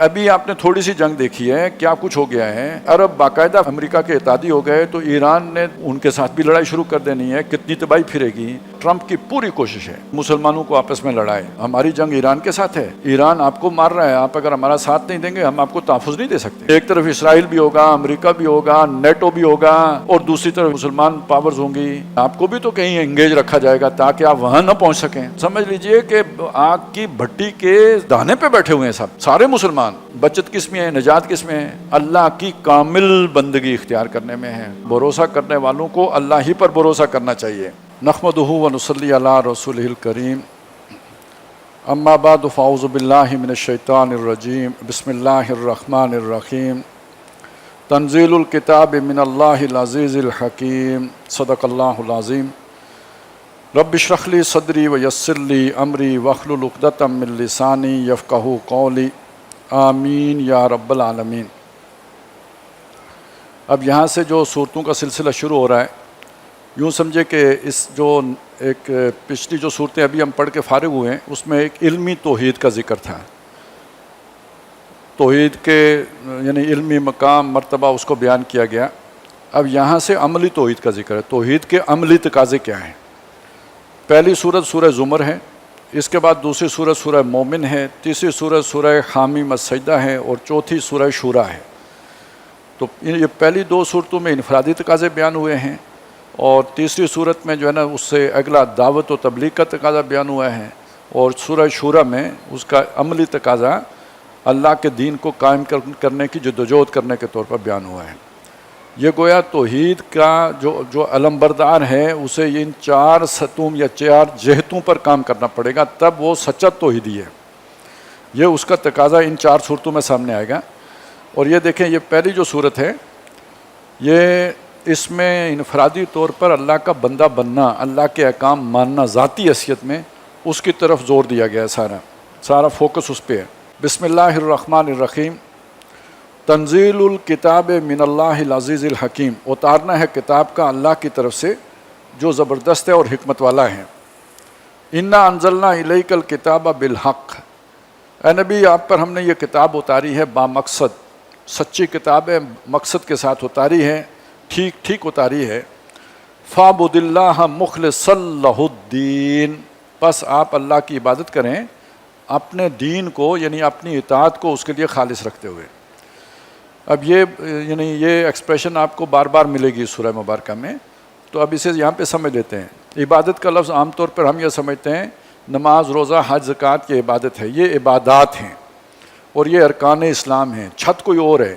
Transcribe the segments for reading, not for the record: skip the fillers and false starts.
ابھی آپ نے تھوڑی سی جنگ دیکھی ہے، کیا کچھ ہو گیا ہے۔ عرب باقاعدہ امریکہ کے اتحادی ہو گئے تو ایران نے ان کے ساتھ بھی لڑائی شروع کر دینی ہے، کتنی تباہی پھرے گی۔ ٹرمپ کی پوری کوشش ہے مسلمانوں کو آپس میں لڑائے۔ ہماری جنگ ایران کے ساتھ ہے، ایران آپ کو مار رہا ہے، آپ اگر ہمارا ساتھ نہیں دیں گے ہم آپ کو تحفظ نہیں دے سکتے۔ ایک طرف اسرائیل بھی ہوگا، امریکہ بھی ہوگا، نیٹو بھی ہوگا، اور دوسری طرف مسلمان پاورز ہوں گی۔ آپ کو بھی تو کہیں انگیج رکھا جائے گا تاکہ آپ وہاں نہ پہنچ سکیں۔ سمجھ لیجئے کہ آگ کی بھٹی کے دانے پہ بیٹھے ہوئے ہیں سارے مسلمان۔ بچت کس میں ہے، نجات کس میں ہے؟ اللہ کی کامل بندگی اختیار کرنے میں ہے۔ بھروسہ کرنے والوں کو اللہ ہی پر بھروسہ کرنا چاہیے۔ نحمدہ و نصلی علی رسولہ الکریم، اما بعد فاعوذ باللہ من الشیطان الرجیم، بسم اللہ الرحمن الرحیم۔ تنزیل الکتاب من اللہ العزیز الحکیم، صدق اللہ العظیم۔ رب اشرح لی صدری ویسر لی امری واحلل عقدۃ من لسانی یفقہوا قولی، آمین یا رب العالمین۔ اب یہاں سے جو صورتوں کا سلسلہ شروع ہو رہا ہے، یوں سمجھے کہ اس جو ایک پچھلی جو صورتیں ابھی ہم پڑھ کے فارغ ہوئے ہیں اس میں ایک علمی توحید کا ذکر تھا، توحید کے یعنی علمی مقام مرتبہ اس کو بیان کیا گیا۔ اب یہاں سے عملی توحید کا ذکر ہے، توحید کے عملی تقاضے کیا ہیں۔ پہلی صورت سورہ زمر ہے، اس کے بعد دوسری صورت سورہ مومن ہے، تیسری صورت سورہ حامیم السجدہ ہے، اور چوتھی سورہ شورا ہے۔ تو یہ پہلی دو صورتوں میں انفرادی تقاضے بیان ہوئے ہیں، اور تیسری صورت میں جو ہے نا اس سے اگلا دعوت و تبلیغ کا تقاضا بیان ہوا ہے، اور سورہ شورا میں اس کا عملی تقاضا اللہ کے دین کو قائم کرنے کی جدوجہد کرنے کے طور پر بیان ہوا ہے۔ یہ گویا توحید کا جو علمبردار ہے اسے ان چار ستون یا چار جہتوں پر کام کرنا پڑے گا، تب وہ سچا توحیدی ہے۔ یہ اس کا تقاضا ان چار صورتوں میں سامنے آئے گا۔ اور یہ دیکھیں، یہ پہلی جو صورت ہے، یہ اس میں انفرادی طور پر اللہ کا بندہ بننا، اللہ کے احکام ماننا ذاتی حیثیت میں، اس کی طرف زور دیا گیا ہے۔ سارا فوکس اس پہ ہے۔ بسم اللہ الرحمن الرحیم۔ تنزیل الکتاب من اللہ العزیز الحکیم، اتارنا ہے کتاب کا اللہ کی طرف سے جو زبردست ہے اور حکمت والا ہے۔ انا انزلنا الیک الکتاب بالحق، اے نبی آپ پر ہم نے یہ کتاب اتاری ہے بامقصد، سچی کتاب ہے، مقصد کے ساتھ اتاری ہے، ٹھیک ٹھیک اتاری ہے۔ فاعبد اللہ مخلصا لہ الدین، بس آپ اللہ کی عبادت کریں اپنے دین کو یعنی اپنی اطاعت کو اس کے لیے خالص رکھتے ہوئے۔ اب یہ ایکسپریشن آپ کو بار بار ملے گی سورہ مبارکہ میں، تو اب اسے یہاں پہ سمجھ لیتے ہیں۔ عبادت کا لفظ عام طور پر ہم یہ سمجھتے ہیں نماز، روزہ، حج، زکوٰۃ کی عبادت ہے، یہ عبادات ہیں اور یہ ارکان اسلام ہیں۔ چھت کوئی اور ہے،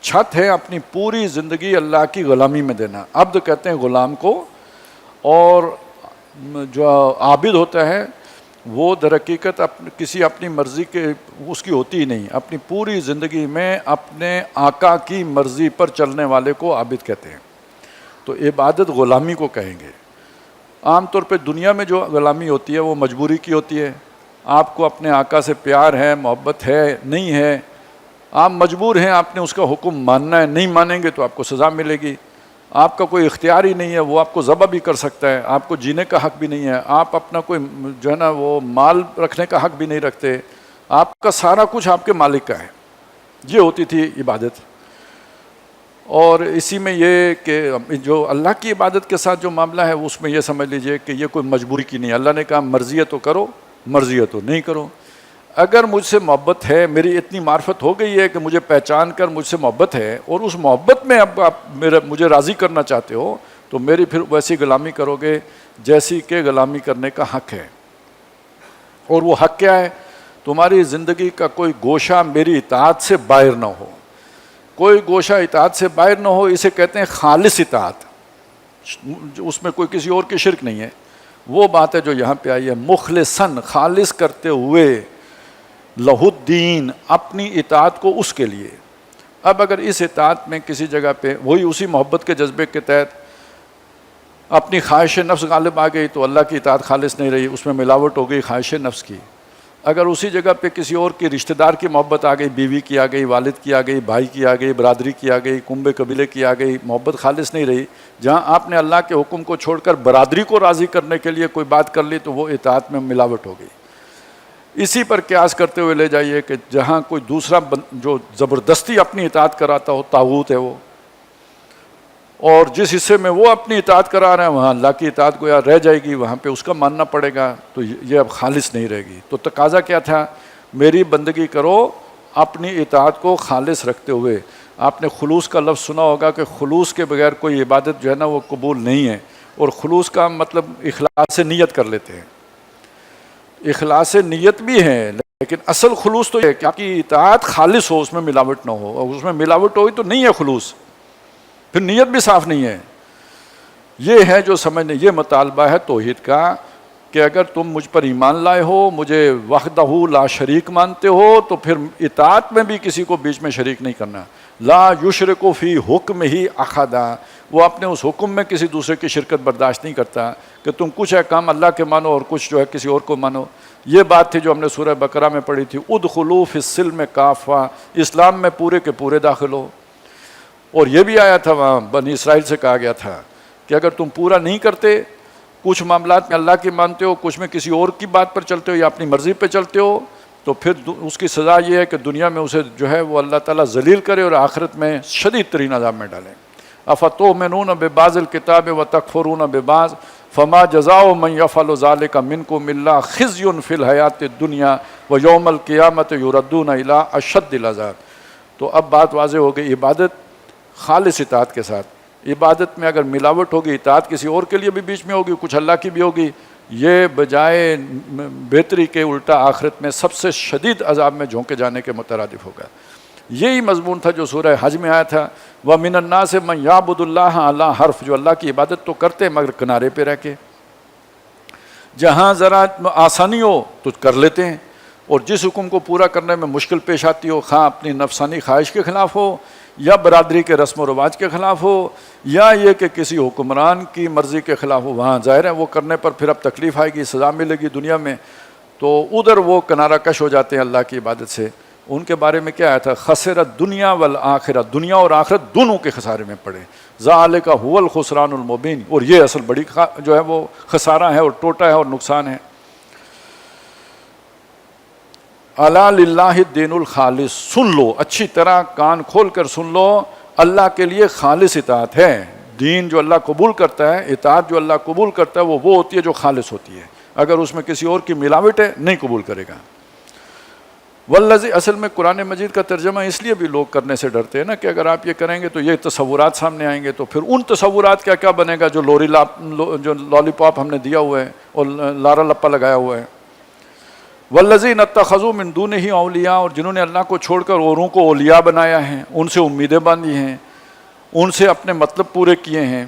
چھت ہے اپنی پوری زندگی اللہ کی غلامی میں دینا۔ عبد کہتے ہیں غلام کو، اور جو عابد ہوتا ہے وہ در حقیقت کسی اپنی مرضی کے اس کی ہوتی ہی نہیں، اپنی پوری زندگی میں اپنے آقا کی مرضی پر چلنے والے کو عابد کہتے ہیں۔ تو عبادت غلامی کو کہیں گے۔ عام طور پہ دنیا میں جو غلامی ہوتی ہے وہ مجبوری کی ہوتی ہے، آپ کو اپنے آقا سے پیار ہے، محبت ہے، نہیں ہے، آپ مجبور ہیں، آپ نے اس کا حکم ماننا ہے، نہیں مانیں گے تو آپ کو سزا ملے گی۔ آپ کا کوئی اختیار ہی نہیں ہے، وہ آپ کو ذبح بھی کر سکتا ہے، آپ کو جینے کا حق بھی نہیں ہے، آپ اپنا کوئی جو ہے نا وہ مال رکھنے کا حق بھی نہیں رکھتے، آپ کا سارا کچھ آپ کے مالک کا ہے۔ یہ ہوتی تھی عبادت۔ اور اسی میں یہ کہ جو اللہ کی عبادت کے ساتھ جو معاملہ ہے اس میں یہ سمجھ لیجئے کہ یہ کوئی مجبوری کی نہیں۔ اللہ نے کہا مرضی ہے تو کرو، مرضی ہے تو نہیں کرو۔ اگر مجھ سے محبت ہے، میری اتنی معرفت ہو گئی ہے کہ مجھے پہچان کر مجھ سے محبت ہے، اور اس محبت میں اب آپ مجھے راضی کرنا چاہتے ہو تو میری پھر ویسی غلامی کرو گے جیسی کہ غلامی کرنے کا حق ہے۔ اور وہ حق کیا ہے؟ تمہاری زندگی کا کوئی گوشہ میری اطاعت سے باہر نہ ہو، کوئی گوشہ اطاعت سے باہر نہ ہو، اسے کہتے ہیں خالص اطاعت۔ اس میں کوئی کسی اور کی شرک نہیں ہے۔ وہ بات ہے جو یہاں پہ آئی ہے، مخلصاً، خالص کرتے ہوئے، لہ الدین، اپنی اطاعت کو اس کے لیے۔ اب اگر اس اطاعت میں کسی جگہ پہ وہی اسی محبت کے جذبے کے تحت اپنی خواہش نفس غالب آ گئی تو اللہ کی اطاعت خالص نہیں رہی، اس میں ملاوٹ ہو گئی خواہش نفس کی۔ اگر اسی جگہ پہ کسی اور کی رشتہ دار کی محبت آ گئی، بیوی کی آ گئی، والد کی آ گئی، بھائی کی آ گئی، برادری کی آ گئی، کنبے قبیلے کی آ گئی، محبت خالص نہیں رہی، جہاں آپ نے اللہ کے حکم کو چھوڑ کر برادری کو راضی کرنے کے لیے کوئی بات کر لی تو وہ اطاعت میں ملاوٹ ہو گئی۔ اسی پر قیاس کرتے ہوئے لے جائیے کہ جہاں کوئی دوسرا جو زبردستی اپنی اطاعت کراتا ہو طاغوت ہے وہ، اور جس حصے میں وہ اپنی اطاعت کرا رہے ہیں وہاں اللہ کی اطاعت گویا رہ جائے گی، وہاں پہ اس کا ماننا پڑے گا، تو یہ اب خالص نہیں رہے گی۔ تو تقاضا کیا تھا؟ میری بندگی کرو اپنی اطاعت کو خالص رکھتے ہوئے۔ آپ نے خلوص کا لفظ سنا ہوگا کہ خلوص کے بغیر کوئی عبادت جو ہے نا وہ قبول نہیں ہے، اور خلوص کا مطلب اخلاص سے نیت کر لیتے ہیں، اخلاص نیت بھی ہے، لیکن اصل خلوص تو یہ ہے کہ آپ کی اطاعت خالص ہو، اس میں ملاوٹ نہ ہو، اور اس میں ملاوٹ ہوئی تو نہیں ہے خلوص، پھر نیت بھی صاف نہیں ہے۔ یہ ہے جو سمجھنے، یہ مطالبہ ہے توحید کا کہ اگر تم مجھ پر ایمان لائے ہو، مجھے وحدہ لا شریک مانتے ہو، تو پھر اطاعت میں بھی کسی کو بیچ میں شریک نہیں کرنا۔ لا یشرک فی حکم ہی احدا، وہ اپنے اس حکم میں کسی دوسرے کی شرکت برداشت نہیں کرتا کہ تم کچھ احکام اللہ کے مانو اور کچھ جو ہے کسی اور کو مانو۔ یہ بات تھی جو ہم نے سورہ بقرہ میں پڑھی تھی، ادخلوا فی السلم کافہ، اسلام میں پورے کے پورے داخل ہو۔ اور یہ بھی آیا تھا وہاں بنی اسرائیل سے کہا گیا تھا کہ اگر تم پورا نہیں کرتے، کچھ معاملات میں اللہ کی مانتے ہو، کچھ میں کسی اور کی بات پر چلتے ہو یا اپنی مرضی پہ چلتے ہو، تو پھر اس کی سزا یہ ہے کہ دنیا میں اسے جو ہے وہ اللہ تعالیٰ ذلیل کرے اور آخرت میں شدید ترین عذاب میں ڈالے۔ افتؤمنون ببعض الکتاب وتکفرون ببعض فما جزاء من یفعل ذلک منکم الا خزی فی الحیاۃ الدنیا ویوم القیامۃ یردون الی اشد العذاب۔ تو اب بات واضح ہو گئی، عبادت خالص اطاعت کے ساتھ، عبادت میں اگر ملاوٹ ہوگی، اطاعت کسی اور کے لیے بھی بیچ میں ہوگی، کچھ اللہ کی بھی ہوگی، یہ بجائے بہتری کے الٹا آخرت میں سب سے شدید عذاب میں جھونکے جانے کے مترادف ہوگا۔ یہی مضمون تھا جو سورہ حج میں آیا تھا، وَمِنَ النَّاسِ مَن يَعْبُدُ اللَّهَ عَلَىٰ حرف، جو اللہ کی عبادت تو کرتے ہیں مگر کنارے پہ رہ کے، جہاں ذرا آسانی ہو تو کر لیتے ہیں، اور جس حکم کو پورا کرنے میں مشکل پیش آتی ہو، خواہ اپنی نفسانی خواہش کے خلاف ہو یا برادری کے رسم و رواج کے خلاف ہو یا یہ کہ کسی حکمران کی مرضی کے خلاف ہو، وہاں ظاہر ہے وہ کرنے پر پھر اب تکلیف آئے گی، سزا ملے گی دنیا میں، تو ادھر وہ کنارہ کش ہو جاتے ہیں اللہ کی عبادت سے۔ ان کے بارے میں کیا آیا تھا؟ خسرت دنیا والآخرہ، دنیا اور آخرت دونوں کے خسارے میں پڑے، ذالک هو الخسران المبین، اور یہ اصل بڑی جو ہے وہ خسارہ ہے اور ٹوٹا ہے اور نقصان ہے۔ الا للہ الدین الخالص، سن لو اچھی طرح، کان کھول کر سن لو، اللہ کے لیے خالص اطاعت ہے۔ دین جو اللہ قبول کرتا ہے، اطاعت جو اللہ قبول کرتا ہے، وہ ہوتی ہے جو خالص ہوتی ہے، اگر اس میں کسی اور کی ملاوٹ ہے نہیں قبول کرے گا۔ والذی، اصل میں قرآن مجید کا ترجمہ اس لیے بھی لوگ کرنے سے ڈرتے ہیں نا کہ اگر آپ یہ کریں گے تو یہ تصورات سامنے آئیں گے، تو پھر ان تصورات کا کیا بنے گا جو جو لالی پاپ ہم نے دیا ہوا ہے اور لارا لپا لگایا ہوا ہے۔ والذین اتخذوا من دونہ اولیاء، اور جنہوں نے اللہ کو چھوڑ کر اوروں کو اولیاء بنایا ہے، ان سے امیدیں باندھی ہیں، ان سے اپنے مطلب پورے کیے ہیں۔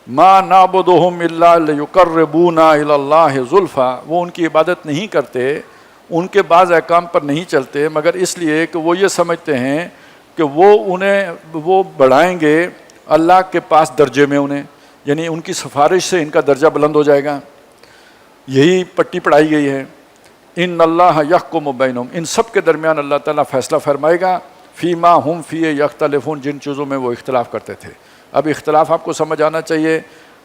ما نعبدہم الا لیقربونا الی اللہ زلفیٰ، وہ ان کی عبادت نہیں کرتے، ان کے بعض احکام پر نہیں چلتے مگر اس لیے کہ وہ یہ سمجھتے ہیں کہ وہ بڑھائیں گے اللہ کے پاس درجے میں انہیں، یعنی ان کی سفارش سے ان کا درجہ بلند ہو جائے گا۔ یہی پٹی پڑھائی گئی ہے، ان اللہ یحکم بینہم، ان سب کے درمیان اللہ تعالیٰ فیصلہ فرمائے گا، فیما ہم فیہ یختلفون، جن چیزوں میں وہ اختلاف کرتے تھے۔ اب اختلاف آپ کو سمجھ آنا چاہیے،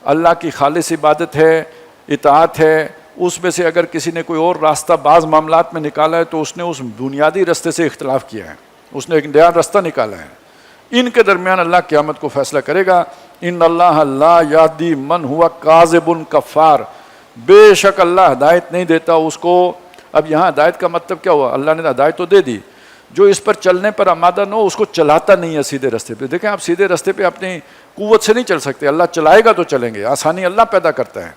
اللہ کی خالص عبادت ہے، اطاعت ہے، اس میں سے اگر کسی نے کوئی اور راستہ بعض معاملات میں نکالا ہے تو اس نے اس بنیادی راستے سے اختلاف کیا ہے، اس نے ایک نیا راستہ نکالا ہے۔ ان کے درمیان اللہ قیامت کو فیصلہ کرے گا۔ ان اللہ لا یہدی من ہوا کاذب کفار، بے شک اللہ ہدایت نہیں دیتا اس کو۔ اب یہاں ہدایت کا مطلب کیا ہوا؟ اللہ نے ہدایت تو دے دی، جو اس پر چلنے پر آمادہ نہ ہو اس کو چلاتا نہیں ہے سیدھے راستے پہ۔ دیکھیں آپ سیدھے راستے پہ اپنی قوت سے نہیں چل سکتے، اللہ چلائے گا تو چلیں گے، آسانی اللہ پیدا کرتا ہے۔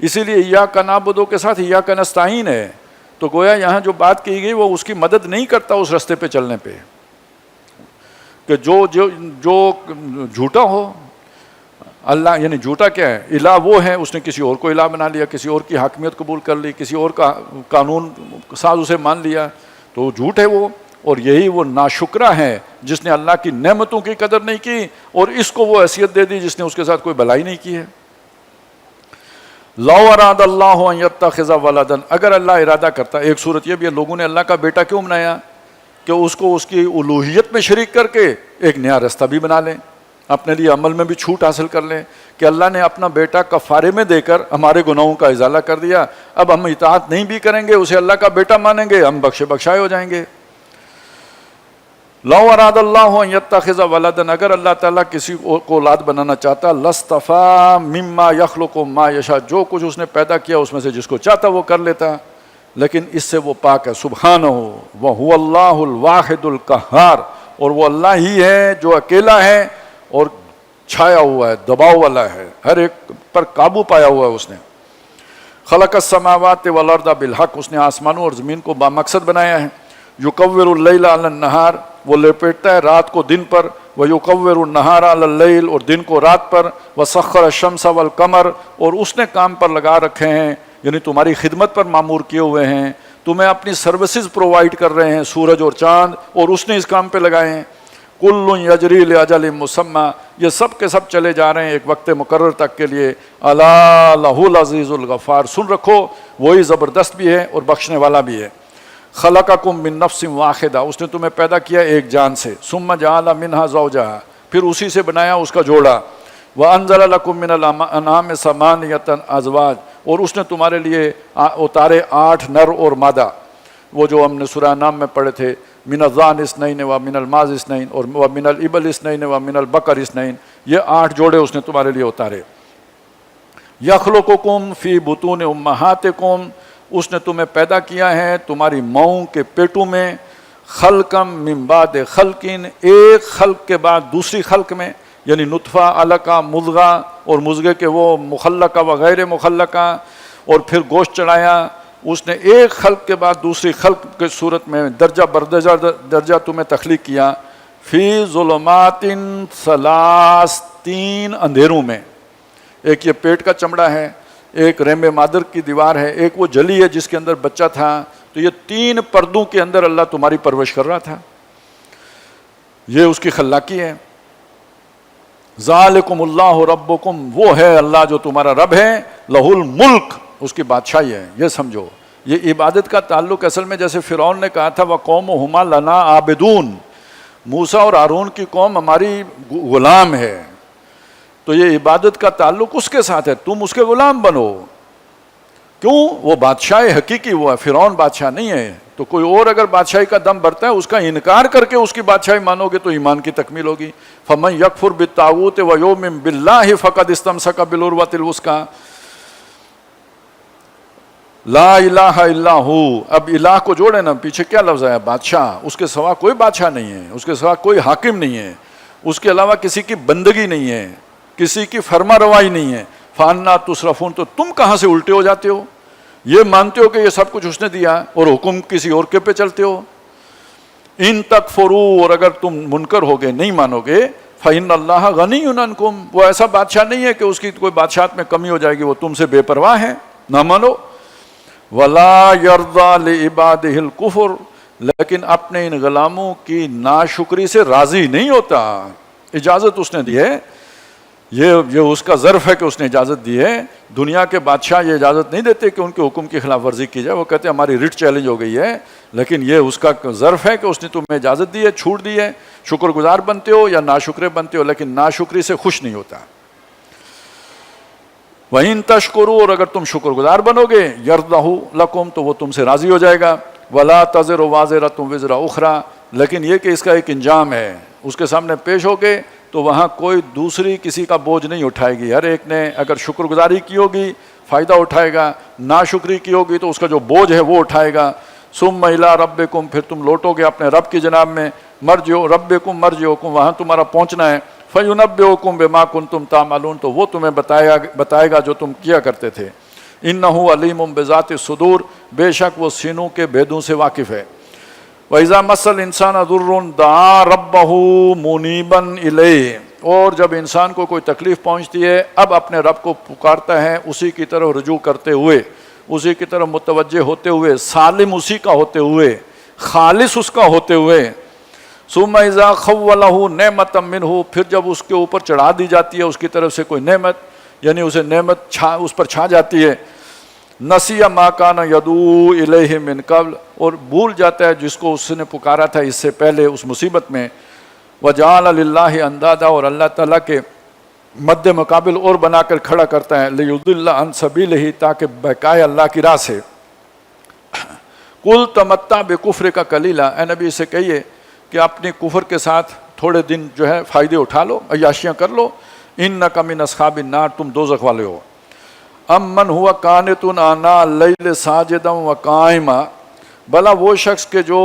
اسی لیے ایاک نعبد کے ساتھ ایاک نستعین ہے، تو گویا یہاں جو بات کی گئی وہ اس کی مدد نہیں کرتا اس راستے پہ چلنے پہ، کہ جو جھوٹا ہو اللہ، یعنی جھوٹا کیا ہے؟ الہ وہ ہے، اس نے کسی اور کو الہ بنا لیا، کسی اور کی حاکمیت قبول کر لی، کسی اور کا قانون ساز اسے مان لیا، تو جھوٹ ہے وہ۔ اور یہی وہ ناشکرہ ہے جس نے اللہ کی نعمتوں کی قدر نہیں کی اور اس کو وہ حیثیت دے دی جس نے اس کے ساتھ کوئی بھلائی نہیں کی ہے۔ لو اراد اللہ ان یتخذ ولدا، اگر اللہ ارادہ کرتا، ایک صورت یہ بھی ہے لوگوں نے اللہ کا بیٹا کیوں بنایا کہ اس کو اس کی الوہیت میں شریک کر کے ایک نیا راستہ بھی بنا لیں، اپنے لیے عمل میں بھی چھوٹ حاصل کر لیں کہ اللہ نے اپنا بیٹا کفارے میں دے کر ہمارے گناہوں کا ازالہ کر دیا، اب ہم اطاعت نہیں بھی کریں گے، اسے اللہ کا بیٹا مانیں گے، ہم بخشے بخشائے ہو جائیں گے۔ لو اراد اللہ ان یتخذ ولدا، اگر اللہ تعالیٰ کسی کو اولاد بنانا چاہتا، لاصطفیٰ مما یخلق ما یشاء، جو کچھ اس نے پیدا کیا اس میں سے جس کو چاہتا وہ کر لیتا، لیکن اس سے وہ پاک ہے۔ سبحانہ وہو اللہ الواحد القہار، اور وہ اللہ ہی ہے جو اکیلا ہے اور چھایا ہوا ہے، دباؤ والا ہے، ہر ایک پر قابو پایا ہوا ہے اس نے۔ خلق السماوات والارض بالحق، اس نے آسمانوں اور زمین کو بامقصد بنایا ہے۔ یکور اللیل علی النہار، وہ لپیٹتا ہے رات کو دن پر، ویکور النہار علی اللیل، اور دن کو رات پر، وسخر الشمس والقمر، اور اس نے کام پر لگا رکھے ہیں، یعنی تمہاری خدمت پر معمور کیے ہوئے ہیں، تمہیں اپنی سروسز پرووائڈ کر رہے ہیں، سورج اور چاند، اور اس نے اس کام پہ لگائے ہیں۔ کل یجری لاجل مسمی، یہ سب کے سب چلے جا رہے ہیں ایک وقت مقرر تک کے لیے۔ الا لہ العزیز الغفار، سن رکھو وہی زبردست بھی ہے اور بخشنے والا بھی ہے۔ خلقکم من نفس واحدہ، اس نے تمہیں پیدا کیا ایک جان سے، ثم جعل منہا زوجہا، پھر اسی سے بنایا اس کا جوڑا، وانزل لکم من الانعام ثمانیۃ ازواج، اور اس نے تمہارے لیے اتارے 8 نر اور مادہ، وہ جو ہم نے سورہ نام میں پڑھے تھے، من الظان اثنین ومن الماعز اثنین اور ومن الابل اثنین ومن البقر اثنین، یہ 8 جوڑے اس نے تمہارے لیے اتارے۔ یخلقکم فی بطون امہاتکم، اس نے تمہیں پیدا کیا ہے تمہاری ماؤں کے پیٹوں میں، خلقم من بعد خلقین، ایک خلق کے بعد دوسری خلق میں، یعنی نطفہ، علقہ، مضغہ، اور مضغے کے وہ مخلقہ و غیر مخلقہ، اور پھر گوشت چڑھایا۔ اس نے ایک خلق کے بعد دوسری خلق کے صورت میں درجہ درجہ تمہیں تخلیق کیا، فی ظلمات ثلاث، 3 اندھیروں میں، ایک یہ پیٹ کا چمڑا ہے، ایک رحم مادر کی دیوار ہے، ایک وہ جلی ہے جس کے اندر بچہ تھا، تو یہ 3 پردوں کے اندر اللہ تمہاری پرورش کر رہا تھا، یہ اس کی خلاقی ہے۔ ذالکم اللہ ربکم، وہ ہے اللہ جو تمہارا رب ہے، لہ الملک، اس کی بادشاہی ہے۔ یہ سمجھو، یہ عبادت کا تعلق اصل میں جیسے فرعون نے کہا تھا وَقَوْمُهُمَا لَنَا عَابِدُونَ، موسیٰ اور ہارون کی قوم ہماری غلام ہے، تو یہ عبادت کا تعلق اس کے ساتھ ہے، تم اس کے غلام بنو۔ کیوں؟ وہ بادشاہ حقیقی وہ ہے، فرعون بادشاہ نہیں ہے، تو کوئی اور اگر بادشاہی کا دم بھرتا ہے اس کا انکار کر کے اس کی بادشاہی مانو گے تو ایمان کی تکمیل ہوگی۔ فَمَن يَكْفُرْ بِالطَّاغُوتِ وَيُؤْمِن بِاللَّهِ فَقَدِ اسْتَمْسَكَ بِالْعُرْوَةِ الْوُثْقَىٰ۔ لا الہ الا ہو، اب الہ کو جوڑے نا، پیچھے کیا لفظ ہے؟ بادشاہ، اس کے سوا کوئی بادشاہ نہیں ہے، اس کے سوا کوئی حاکم نہیں ہے، اس کے علاوہ کسی کی بندگی نہیں ہے، کسی کی فرما روائی نہیں ہے۔ فَأَنَّىٰ تُصْرَفُونَ، تو تم کہاں سے الٹے ہو جاتے ہو؟ یہ مانتے ہو کہ یہ سب کچھ اس نے دیا اور حکم کسی اور کے پہ چلتے ہو۔ ان تکفروا، اور اگر تم منکر ہوگے نہیں مانو گے، فَإِنَّ اللَّهَ غَنِيٌّ عَنْكُمْ، وہ ایسا بادشاہ نہیں ہے کہ اس کی کوئی بادشاہت میں کمی ہو جائے گی، وہ تم سے بے پرواہ ہے، نہ مانو۔ وَلَا يَرْضَىٰ لِعِبَادِهِ الْكُفْرَ، لیکن اپنے ان غلاموں کی ناشکری سے راضی نہیں ہوتا۔ اجازت اس نے دی ہے، یہ اس کا ظرف ہے کہ اس نے اجازت دی ہے۔ دنیا کے بادشاہ یہ اجازت نہیں دیتے کہ ان کے حکم کی خلاف ورزی کی جائے، وہ کہتے ہیں ہماری ریٹ چیلنج ہو گئی ہے، لیکن یہ اس کا ظرف ہے کہ اس نے تمہیں اجازت دی ہے، چھوٹ دی ہے، شکر گزار بنتے ہو یا ناشکرے بنتے ہو، لیکن ناشکری سے خوش نہیں ہوتا۔ وَإِن تَشْكُرُوا، اور اگر تم شکر گزار بنو گے، يَرْضَهُ لَكُمْ، تو وہ تم سے راضی ہو جائے گا۔ وَلَا تَزِرُ وَازِرَةٌ وِزْرَ أُخْرَىٰ، لیکن یہ کہ اس کا ایک انجام ہے، اس کے سامنے پیش ہو گے تو وہاں کوئی دوسری کسی کا بوجھ نہیں اٹھائے گی، ہر ایک نے اگر شکر گزاری کی ہوگی فائدہ اٹھائے گا، ناشکری کی ہوگی تو اس کا جو بوجھ ہے وہ اٹھائے گا۔ ثُمَّ إِلَىٰ رَبِّكُمْ، پھر تم لوٹو گے اپنے رب کی جناب میں، مرجعو ربکم مرجعکم، وہاں تمہارا پہنچنا ہے، فَيُنَبِّئُكُم بِمَا كُنتُمْ تَعْمَلُونَ، تو وہ تمہیں بتائے گا جو تم کیا کرتے تھے۔ إِنَّهُ عَلِيمٌ بِذَاتِ الصُّدُورِ، بے شک وہ سینوں کے بھیدوں سے واقف ہے۔ وَإِذَا مَسَّ الْإِنسَانَ ضُرٌّ دَعَا رَبَّهُ مُنِيبًا إِلَيْهِ، اور جب انسان کو کوئی تکلیف پہنچتی ہے اب اپنے رب کو پکارتا ہے، اسی کی طرف رجوع کرتے ہوئے، اسی کی طرف متوجہ ہوتے ہوئے، سالم اسی کا ہوتے ہوئے، خالص اس کا ہوتے ہوئے۔ ثُمَّ إِذَا خَوَّلَهُ نِعْمَةً مِّنْهُ، پھر جب اس کے اوپر چڑھا دی جاتی ہے اس کی طرف سے کوئی نعمت، یعنی اسے نعمت اس پر چھا جاتی ہے، نَسِيَ مَا كَانَ يَدْعُو إِلَيْهِ مِن قَبْلُ، اور بھول جاتا ہے جس کو اس نے پکارا تھا اس سے پہلے اس مصیبت میں۔ وجعل للہ اندادا، اور اللہ تعالیٰ کے مد مقابل اور بنا کر کھڑا کرتا ہے، لیضل عن سبیلہ، تاکہ بہکائے اللہ کی راہ سے۔ قل تمتع بکفر کا قلیلا، اے نبی سے کہیے کہ اپنے کفر کے ساتھ تھوڑے دن جو ہے فائدے اٹھا لو، عیاشیاں کر لو، انک من اصحاب النار، تم دوزخ والے ہو۔ امن ہوا قانت آناء اللیل ساجدا وقائما، بھلا وہ شخص کے جو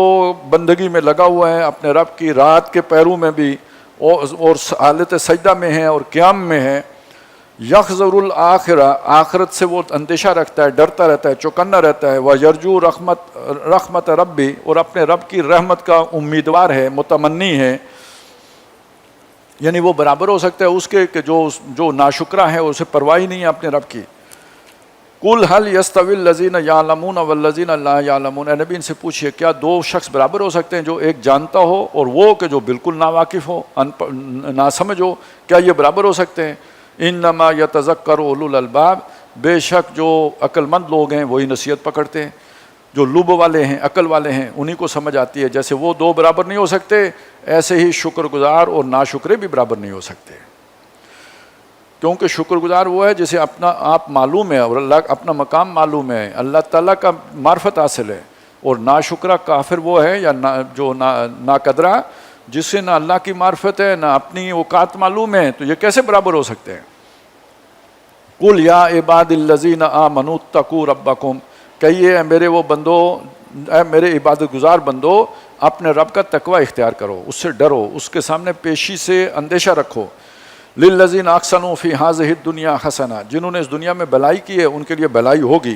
بندگی میں لگا ہوا ہے اپنے رب کی رات کے پہروں میں بھی اور حالت سجدہ میں ہے اور قیام میں ہے، یحذر الآخرہ، آخرت سے وہ اندیشہ رکھتا ہے، ڈرتا رہتا ہے، چوکنا رہتا ہے، ویرجو رحمت ربی، اور اپنے رب کی رحمت کا امیدوار ہے، متمنی ہے، یعنی وہ برابر ہو سکتا ہے اس کے کہ جو ناشکرہ ہے اسے پرواہ ہی نہیں ہے اپنے رب کی۔ قل هل يستوي الذين يعلمون والذين لا يعلمون، اے نبی ان سے پوچھئے کیا دو شخص برابر ہو سکتے ہیں، جو ایک جانتا ہو اور وہ کہ جو بالکل ناواقف ہو، ناسمجھ ہو، کیا یہ برابر ہو سکتے ہیں؟ انما يتذکر اولو الالباب، بے شک جو عقل مند لوگ ہیں وہی نصیحت پکڑتے ہیں، جو لب والے ہیں، عقل والے ہیں، انہی کو سمجھ آتی ہے۔ جیسے وہ دو برابر نہیں ہو سکتے، ایسے ہی شکر گزار اور ناشکرے بھی برابر نہیں ہو سکتے، کیونکہ شکر گزار وہ ہے جسے اپنا آپ معلوم ہے اور اللہ اپنا مقام معلوم ہے، اللہ تعالیٰ کا معرفت حاصل ہے، اور ناشکرہ کافر وہ ہے یا جو ناقدرہ جسے نہ اللہ کی معرفت ہے نہ اپنی اوقات معلوم ہے، تو یہ کیسے برابر ہو سکتے ہیں؟ قل یا عباد الذین آمنوا اتقوا ربکم، کہیے اے میرے وہ بندو، اے میرے عبادت گزار بندو، اپنے رب کا تقوی اختیار کرو، اس سے ڈرو، اس کے سامنے پیشی سے اندیشہ رکھو۔ للذین احسنوا فی ہذہ الدنیا حسنہ، جنہوں نے اس دنیا میں بھلائی کی ہے ان کے لیے بھلائی ہوگی۔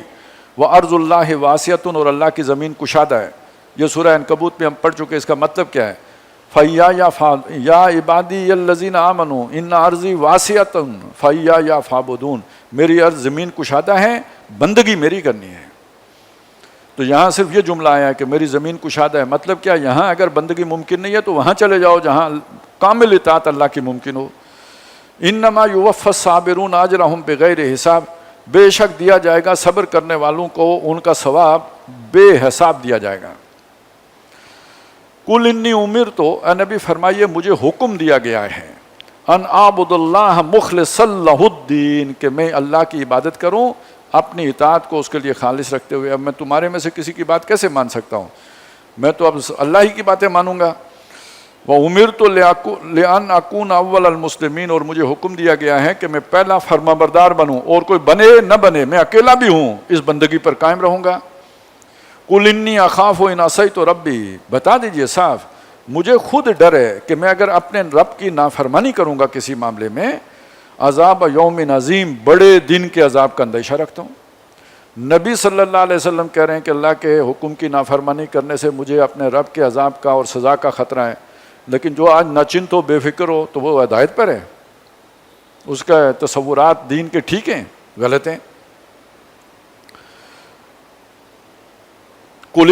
وارض اللہ واسعۃ، اور اللہ کی زمین کشادہ ہے۔ یہ سورہ عنکبوت میں ہم پڑھ چکے، اس کا مطلب کیا ہے؟ یا عبادی الذین آمنوا ان ارضی واسعۃ فإیایا فاعبدون، میری ارض زمین کشادہ ہے، بندگی میری کرنی ہے۔ تو یہاں صرف یہ جملہ آیا ہے کہ میری زمین کشادہ ہے، مطلب کیا؟ یہاں اگر بندگی ممکن نہیں ہے تو وہاں چلے جاؤ جہاں کامل اطاعت اللہ کی ممکن ہو۔ انما یوفی الصابرون اجرہم بغیر حساب، بے شک دیا جائے گا صبر کرنے والوں کو ان کا ثواب بے حساب دیا جائے گا۔ قل انی امرت، اے نبی فرمائیے مجھے حکم دیا گیا ہے، ان اعبد اللہ مخلصا لہ الدین، کہ میں اللہ کی عبادت کروں اپنی اطاعت کو اس کے لیے خالص رکھتے ہوئے۔ اب میں تمہارے میں سے کسی کی بات کیسے مان سکتا ہوں؟ میں تو اب اللہ ہی کی باتیں مانوں گا۔ وَأُمِرْتُ لِأَنْ أَكُونَ أَوَّلَ الْمُسْلِمِينَ، اور مجھے حکم دیا گیا ہے کہ میں پہلا فرمانبردار بنوں، اور کوئی بنے نہ بنے میں اکیلا بھی ہوں اس بندگی پر قائم رہوں گا۔ قُلْ إِنِّي أَخَافُ إِنْ عَصَيْتُ رَبِّي، بتا دیجئے صاف، مجھے خود ڈر ہے کہ میں اگر اپنے رب کی نافرمانی کروں گا کسی معاملے میں، عذاب یوم عظیم، بڑے دن کے عذاب کا اندیشہ رکھتا ہوں۔ نبی صلی اللہ علیہ وسلم کہہ رہے ہیں کہ اللہ کے حکم کی نافرمانی کرنے سے مجھے اپنے رب کے عذاب کا اور سزا کا خطرہ ہے، لیکن جو آج ناچنت ہو، بے فکر ہو، تو وہ ہدایت پر ہے، اس کا تصورات دین کے ٹھیک ہیں غلط ہیں۔ قل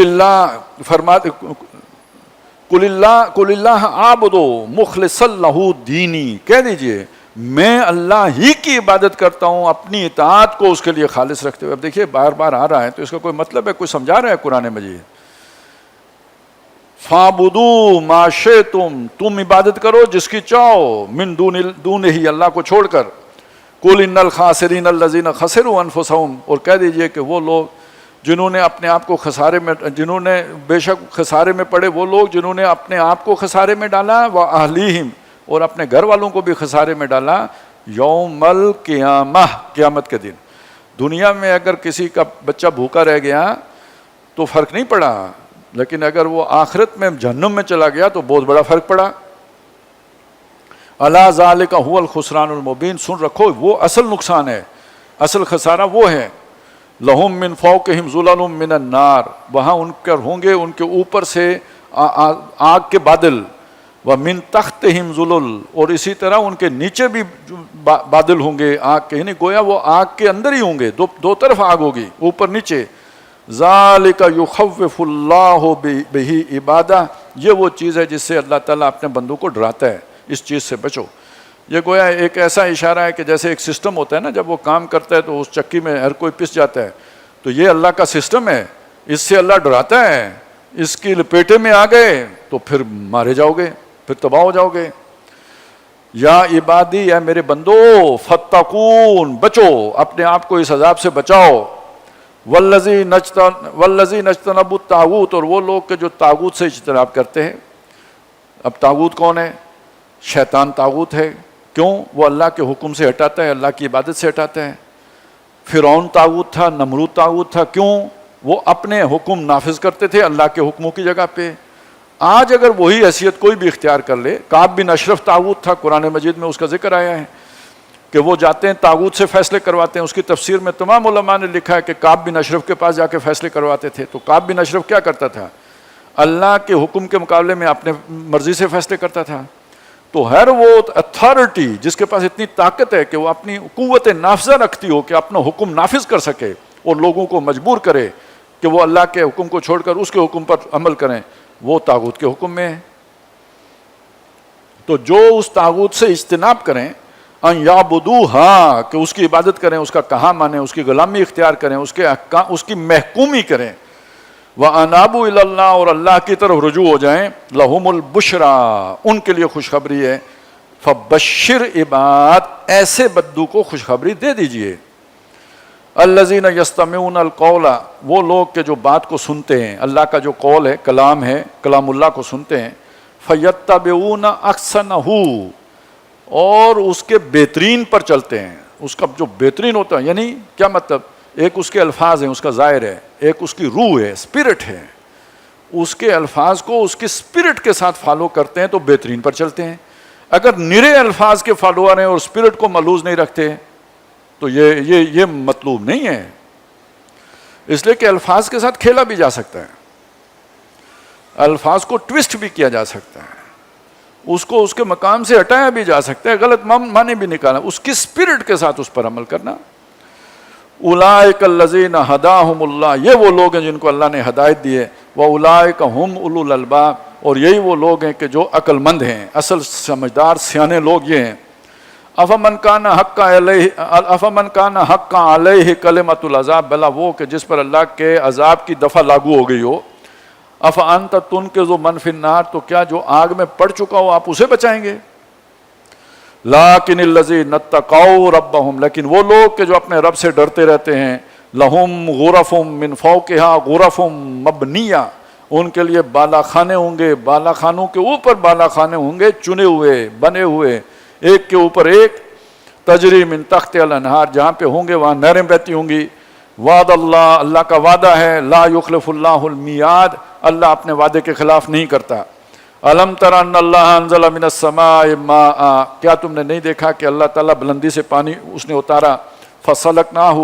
اللہ اعبدو مخلصا لہ دینی، کہہ دیجئے میں اللہ ہی کی عبادت کرتا ہوں اپنی اطاعت کو اس کے لیے خالص رکھتے ہوئے۔ اب دیکھیے بار بار آ رہا ہے تو اس کا کوئی مطلب ہے، کوئی سمجھا رہا ہے قرآن مجید۔ فَعْبُدُوا مَا شِئْتُمْ، تم عبادت کرو جس کی چاہو، من دون ہی، اللہ کو چھوڑ کر۔ قُلْ إِنَّ الْخَاسِرِينَ الَّذِينَ خَسِرُوا أَنفُسَهُمْ، اور کہہ دیجئے کہ وہ لوگ جنہوں نے اپنے آپ کو خسارے میں، جنہوں نے بے شک خسارے میں پڑے وہ لوگ جنہوں نے اپنے آپ کو خسارے میں ڈالا، وَأَهْلِيهِمْ، اور اپنے گھر والوں کو بھی خسارے میں ڈالا، یوم القیامہ، قیامت کے دن۔ دنیا میں اگر کسی کا بچہ بھوکا رہ گیا تو فرق نہیں پڑا، لیکن اگر وہ آخرت میں جہنم میں چلا گیا تو بہت بڑا فرق پڑا۔ الا ذالک هو الخسران المبین، سن رکھو وہ اصل نقصان ہے، اصل خسارہ وہ ہے۔ لہم من فوقہم ظلل من النار، وہاں ان پر ہوں گے ان کے اوپر سے آگ کے بادل، ومن تحتہم ظلل، اور اسی طرح ان کے نیچے بھی بادل ہوں گے آگ کے، یعنی گویا وہ آگ کے اندر ہی ہوں گے، دو طرف آگ ہوگی، اوپر نیچے۔ ذالک یخوف اللہ بہ عبادہ، یہ وہ چیز ہے جس سے اللہ تعالیٰ اپنے بندوں کو ڈراتا ہے، اس چیز سے بچو۔ یہ گویا ایک ایسا اشارہ ہے کہ جیسے ایک سسٹم ہوتا ہے نا، جب وہ کام کرتا ہے تو اس چکی میں ہر کوئی پس جاتا ہے، تو یہ اللہ کا سسٹم ہے، اس سے اللہ ڈراتا ہے، اس کی لپیٹے میں آ گئے تو پھر مارے جاؤ گے، پھر تباہ ہو جاؤ گے. یا عبادی، اے میرے بندو، فتقون، بچو، اپنے آپ کو اس عذاب سے بچاؤ. والذین اجتنبوا الطاغوت، اور وہ لوگ کہ جو طاغوت سے اجتناب کرتے ہیں. اب طاغوت کون ہے؟ شیطان طاغوت ہے. کیوں؟ وہ اللہ کے حکم سے ہٹاتا ہے، اللہ کی عبادت سے ہٹاتا ہے. فرعون طاغوت تھا، نمرود طاغوت تھا. کیوں؟ وہ اپنے حکم نافذ کرتے تھے اللہ کے حکموں کی جگہ پہ. آج اگر وہی حیثیت کوئی بھی اختیار کر لے، کعب بن اشرف طاغوت تھا، قرآن مجید میں اس کا ذکر آیا ہے کہ وہ جاتے ہیں طاغوت سے فیصلے کرواتے ہیں. اس کی تفسیر میں تمام علماء نے لکھا ہے کہ کعب بن اشرف کے پاس جا کے فیصلے کرواتے تھے. تو کعب بن اشرف کیا کرتا تھا؟ اللہ کے حکم کے مقابلے میں اپنے مرضی سے فیصلے کرتا تھا. تو ہر وہ اتھارٹی جس کے پاس اتنی طاقت ہے کہ وہ اپنی قوت نافذہ رکھتی ہو کہ اپنا حکم نافذ کر سکے اور لوگوں کو مجبور کرے کہ وہ اللہ کے حکم کو چھوڑ کر اس کے حکم پر عمل کریں، وہ طاغوت کے حکم میں ہے. تو جو اس طاغوت سے اجتناب کریں، ان یعبدوہا، کہ اس کی عبادت کریں، اس کا کہا مانیں، اس کی غلامی اختیار کریں، اس کی محکومی کریں. وَأَنَابُوا إِلَى اللَّهِ، اور اللہ کی طرف رجوع ہو جائیں. لَهُمُ الْبُشْرَى، ان کے لیے خوشخبری ہے. فَبَشِّرْ عِبَاد، ایسے بدو کو خوشخبری دے دیجئے. الَّذِينَ يَسْتَمِعُونَ الْقَوْلَ، وہ لوگ کہ جو بات کو سنتے ہیں، اللہ کا جو قول ہے، کلام ہے، کلام اللہ کو سنتے ہیں. فَيَتَّبِعُونَ أَحْسَنَهُ، اور اس کے بہترین پر چلتے ہیں. اس کا جو بہترین ہوتا ہے، یعنی کیا مطلب؟ ایک اس کے الفاظ ہیں، اس کا ظاہر ہے، ایک اس کی روح ہے، اسپرٹ ہے. اس کے الفاظ کو اس کی اسپرٹ کے ساتھ فالو کرتے ہیں تو بہترین پر چلتے ہیں. اگر نرے الفاظ کے فالوور ہیں اور اسپرٹ کو ملوز نہیں رکھتے تو یہ مطلوب نہیں ہے. اس لیے کہ الفاظ کے ساتھ کھیلا بھی جا سکتا ہے، الفاظ کو ٹوسٹ بھی کیا جا سکتا ہے، اس کو اس کے مقام سے ہٹایا بھی جا سکتا ہے، غلط معنی بھی نکالا. اس کی اسپرٹ کے ساتھ اس پر عمل کرنا. اولئک الذین ہداہم اللہ، یہ وہ لوگ ہیں جن کو اللہ نے ہدایت دی ہے. واولئک ہم اولو الالباب، اور یہی وہ لوگ ہیں کہ جو عقل مند ہیں، اصل سمجھدار سیانے لوگ یہ ہیں. افمن کان حقا علیہ کلمۃ العذاب، بلا وہ کہ جس پر اللہ کے عذاب کی دفعہ لاگو ہو گئی ہو. افانت تنقذ من فی النار، تو کیا جو آگ میں پڑ چکا ہو آپ اسے بچائیں گے. لیکن الذین اتقوا ربہم، لیکن وہ لوگ کہ جو اپنے رب سے ڈرتے رہتے ہیں. لہم غرف من فوقہا غرف مبنیہ، ان کے لیے بالا خانے ہوں گے، بالا خانوں کے اوپر بالا خانے ہوں گے، چنے ہوئے، بنے ہوئے، ایک کے اوپر ایک. تجری من تحت الانہار، جہاں پہ ہوں گے وہاں نہریں بہتی ہوں گی. وعد اللہ، اللہ کا وعدہ ہے. لا یخلف اللہ المیعاد، اللہ اپنے وعدے کے خلاف نہیں کرتا. الم تر ان اللہ انزل من السماء ماء، کیا تم نے نہیں دیکھا کہ اللہ تعالیٰ بلندی سے پانی اس نے اتارا. فسلکناہ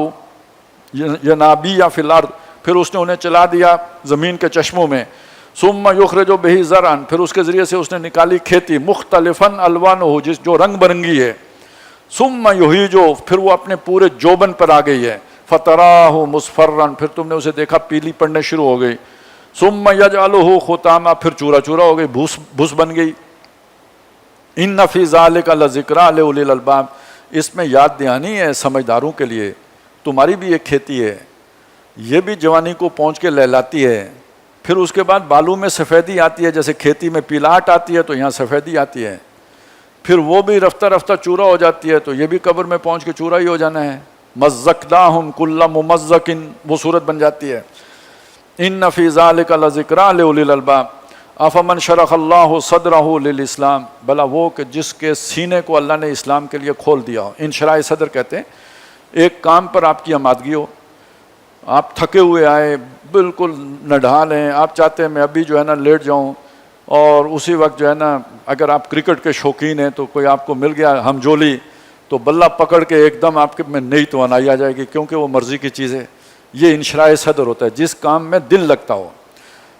ینابیع فی الارض، پھر اس نے انہیں چلا دیا زمین کے چشموں میں. ثم یخرج بہ زرعا، پھر اس کے ذریعے سے اس نے نکالی کھیتی. مختلفا الوانہ، جس جو رنگ برنگی ہے. ثم یہیج، پھر وہ اپنے پورے جوبن پر آ گئی ہے. فتراہ مصفرا، پھر تم نے اسے دیکھا پیلی پڑنے شروع ہو گئی. ثم یجعلہ خطاما، پھر چورا چورا ہو گئی، بھوس بن گئی. ان فی ذلک لذکری لاولی الالباب، اس میں یاد دہانی ہے سمجھداروں کے لیے. تمہاری بھی ایک کھیتی ہے، یہ بھی جوانی کو پہنچ کے لہلاتی ہے، پھر اس کے بعد بالوں میں سفیدی آتی ہے، جیسے کھیتی میں پیلاٹ آتی ہے تو یہاں سفیدی آتی ہے، پھر وہ بھی رفتہ رفتہ چورا ہو جاتی ہے تو یہ بھی قبر میں پہنچ کے چورا ہی ہو جانا ہے. مزقناہم کل ممزق، وہ صورت بن جاتی ہے. ان فی ذلک لذکری لاولی الالباب. افمن شرح اللہ صدرہ للاسلام، بلا وہ کہ جس کے سینے کو اللہ نے اسلام کے لیے کھول دیا ہو. انشراح صدر کہتے ہیں ایک کام پر آپ کی آمادگی ہو، آپ تھکے ہوئے آئے، بالکل نڈھال ہیں، آپ چاہتے ہیں میں ابھی جو ہے نا لیٹ جاؤں، اور اسی وقت جو ہے نا اگر آپ کرکٹ کے شوقین ہیں تو کوئی آپ کو مل گیا ہم جولی تو بلہ پکڑ کے ایک دم آپ کے میں نئی توانائی آ جائے گی، کیونکہ وہ مرضی کی چیز ہے. یہ انشراح صدر ہوتا ہے جس کام میں دل لگتا ہو.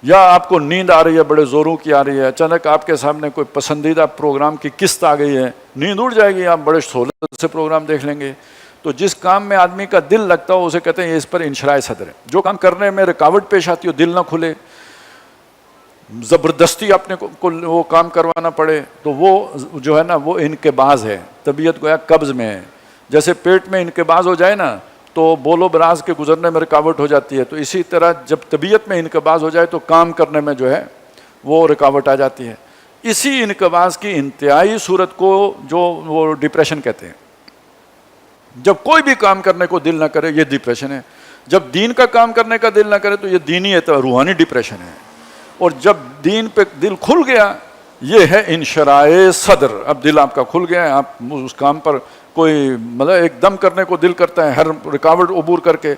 یا آپ کو نیند آ رہی ہے، بڑے زوروں کی آ رہی ہے، اچانک آپ کے سامنے کوئی پسندیدہ پروگرام کی قسط آ گئی ہے، نیند اڑ جائے گی، آپ بڑے سہولت سے پروگرام دیکھ لیں گے. تو جس کام میں آدمی کا دل لگتا ہو اسے کہتے ہیں یہ اس پر انشراح صدر ہے. جو کام کرنے میں رکاوٹ پیش آتی ہو، دل نہ کھلے، زبردستی اپنے کو وہ کام کروانا پڑے، تو وہ جو ہے نا وہ انقباض ہے. طبیعت گویا قبض میں ہے. جیسے پیٹ میں انقباض ہو جائے نا تو بول و براز کے گزرنے میں رکاوٹ ہو جاتی ہے، تو اسی طرح جب طبیعت میں انقباض ہو جائے تو کام کرنے میں جو ہے وہ رکاوٹ آ جاتی ہے. اسی انقباض کی انتہائی صورت کو جو وہ ڈپریشن کہتے ہیں. جب کوئی بھی کام کرنے کو دل نہ کرے یہ ڈپریشن ہے. جب دین کا کام کرنے کا دل نہ کرے تو یہ دینی روحانی ڈپریشن ہے. اور جب دین پہ دل کھل گیا یہ ہے انشراح صدر. اب دل آپ کا کھل گیا ہے, آپ اس کام پر کوئی مطلب ایک دم کرنے کو دل کرتا ہے, ہر رکاوٹ عبور کر کے.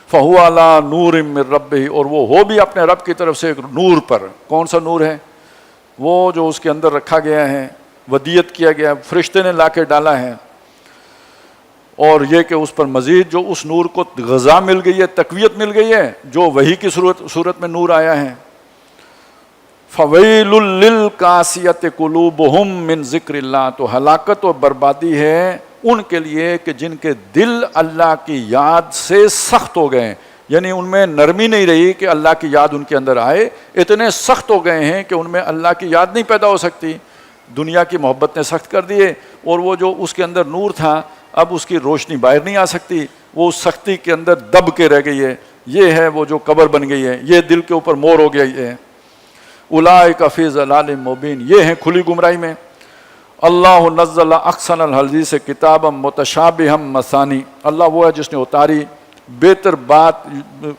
فہو علی نور من ربہ, اور وہ ہو بھی اپنے رب کی طرف سے ایک نور پر. کون سا نور ہے؟ وہ جو اس کے اندر رکھا گیا ہے, ودیت کیا گیا, فرشتے نے لا کے ڈالا ہے. اور یہ کہ اس پر مزید جو اس نور کو غذا مل گئی ہے, تقویت مل گئی ہے, جو وحی کی صورت میں نور آیا ہے. فویل للقاسیۃ قلوبہم من ذکر اللہ, تو ہلاکت و بربادی ہے ان کے لیے کہ جن کے دل اللہ کی یاد سے سخت ہو گئے ہیں. یعنی ان میں نرمی نہیں رہی کہ اللہ کی یاد ان کے اندر آئے, اتنے سخت ہو گئے ہیں کہ ان میں اللہ کی یاد نہیں پیدا ہو سکتی. دنیا کی محبت نے سخت کر دیے, اور وہ جو اس کے اندر نور تھا اب اس کی روشنی باہر نہیں آ سکتی, وہ اس سختی کے اندر دب کے رہ گئی ہے. یہ ہے وہ جو قبر بن گئی ہے, یہ دل کے اوپر مور ہو گئی ہے. اولئک فی ضلال مبین, یہ ہیں کھلی گمراہی میں. اللہ نزل احسن الحدیث کتابا متشابہا مثانی, اللہ وہ ہے جس نے اتاری بہتر بات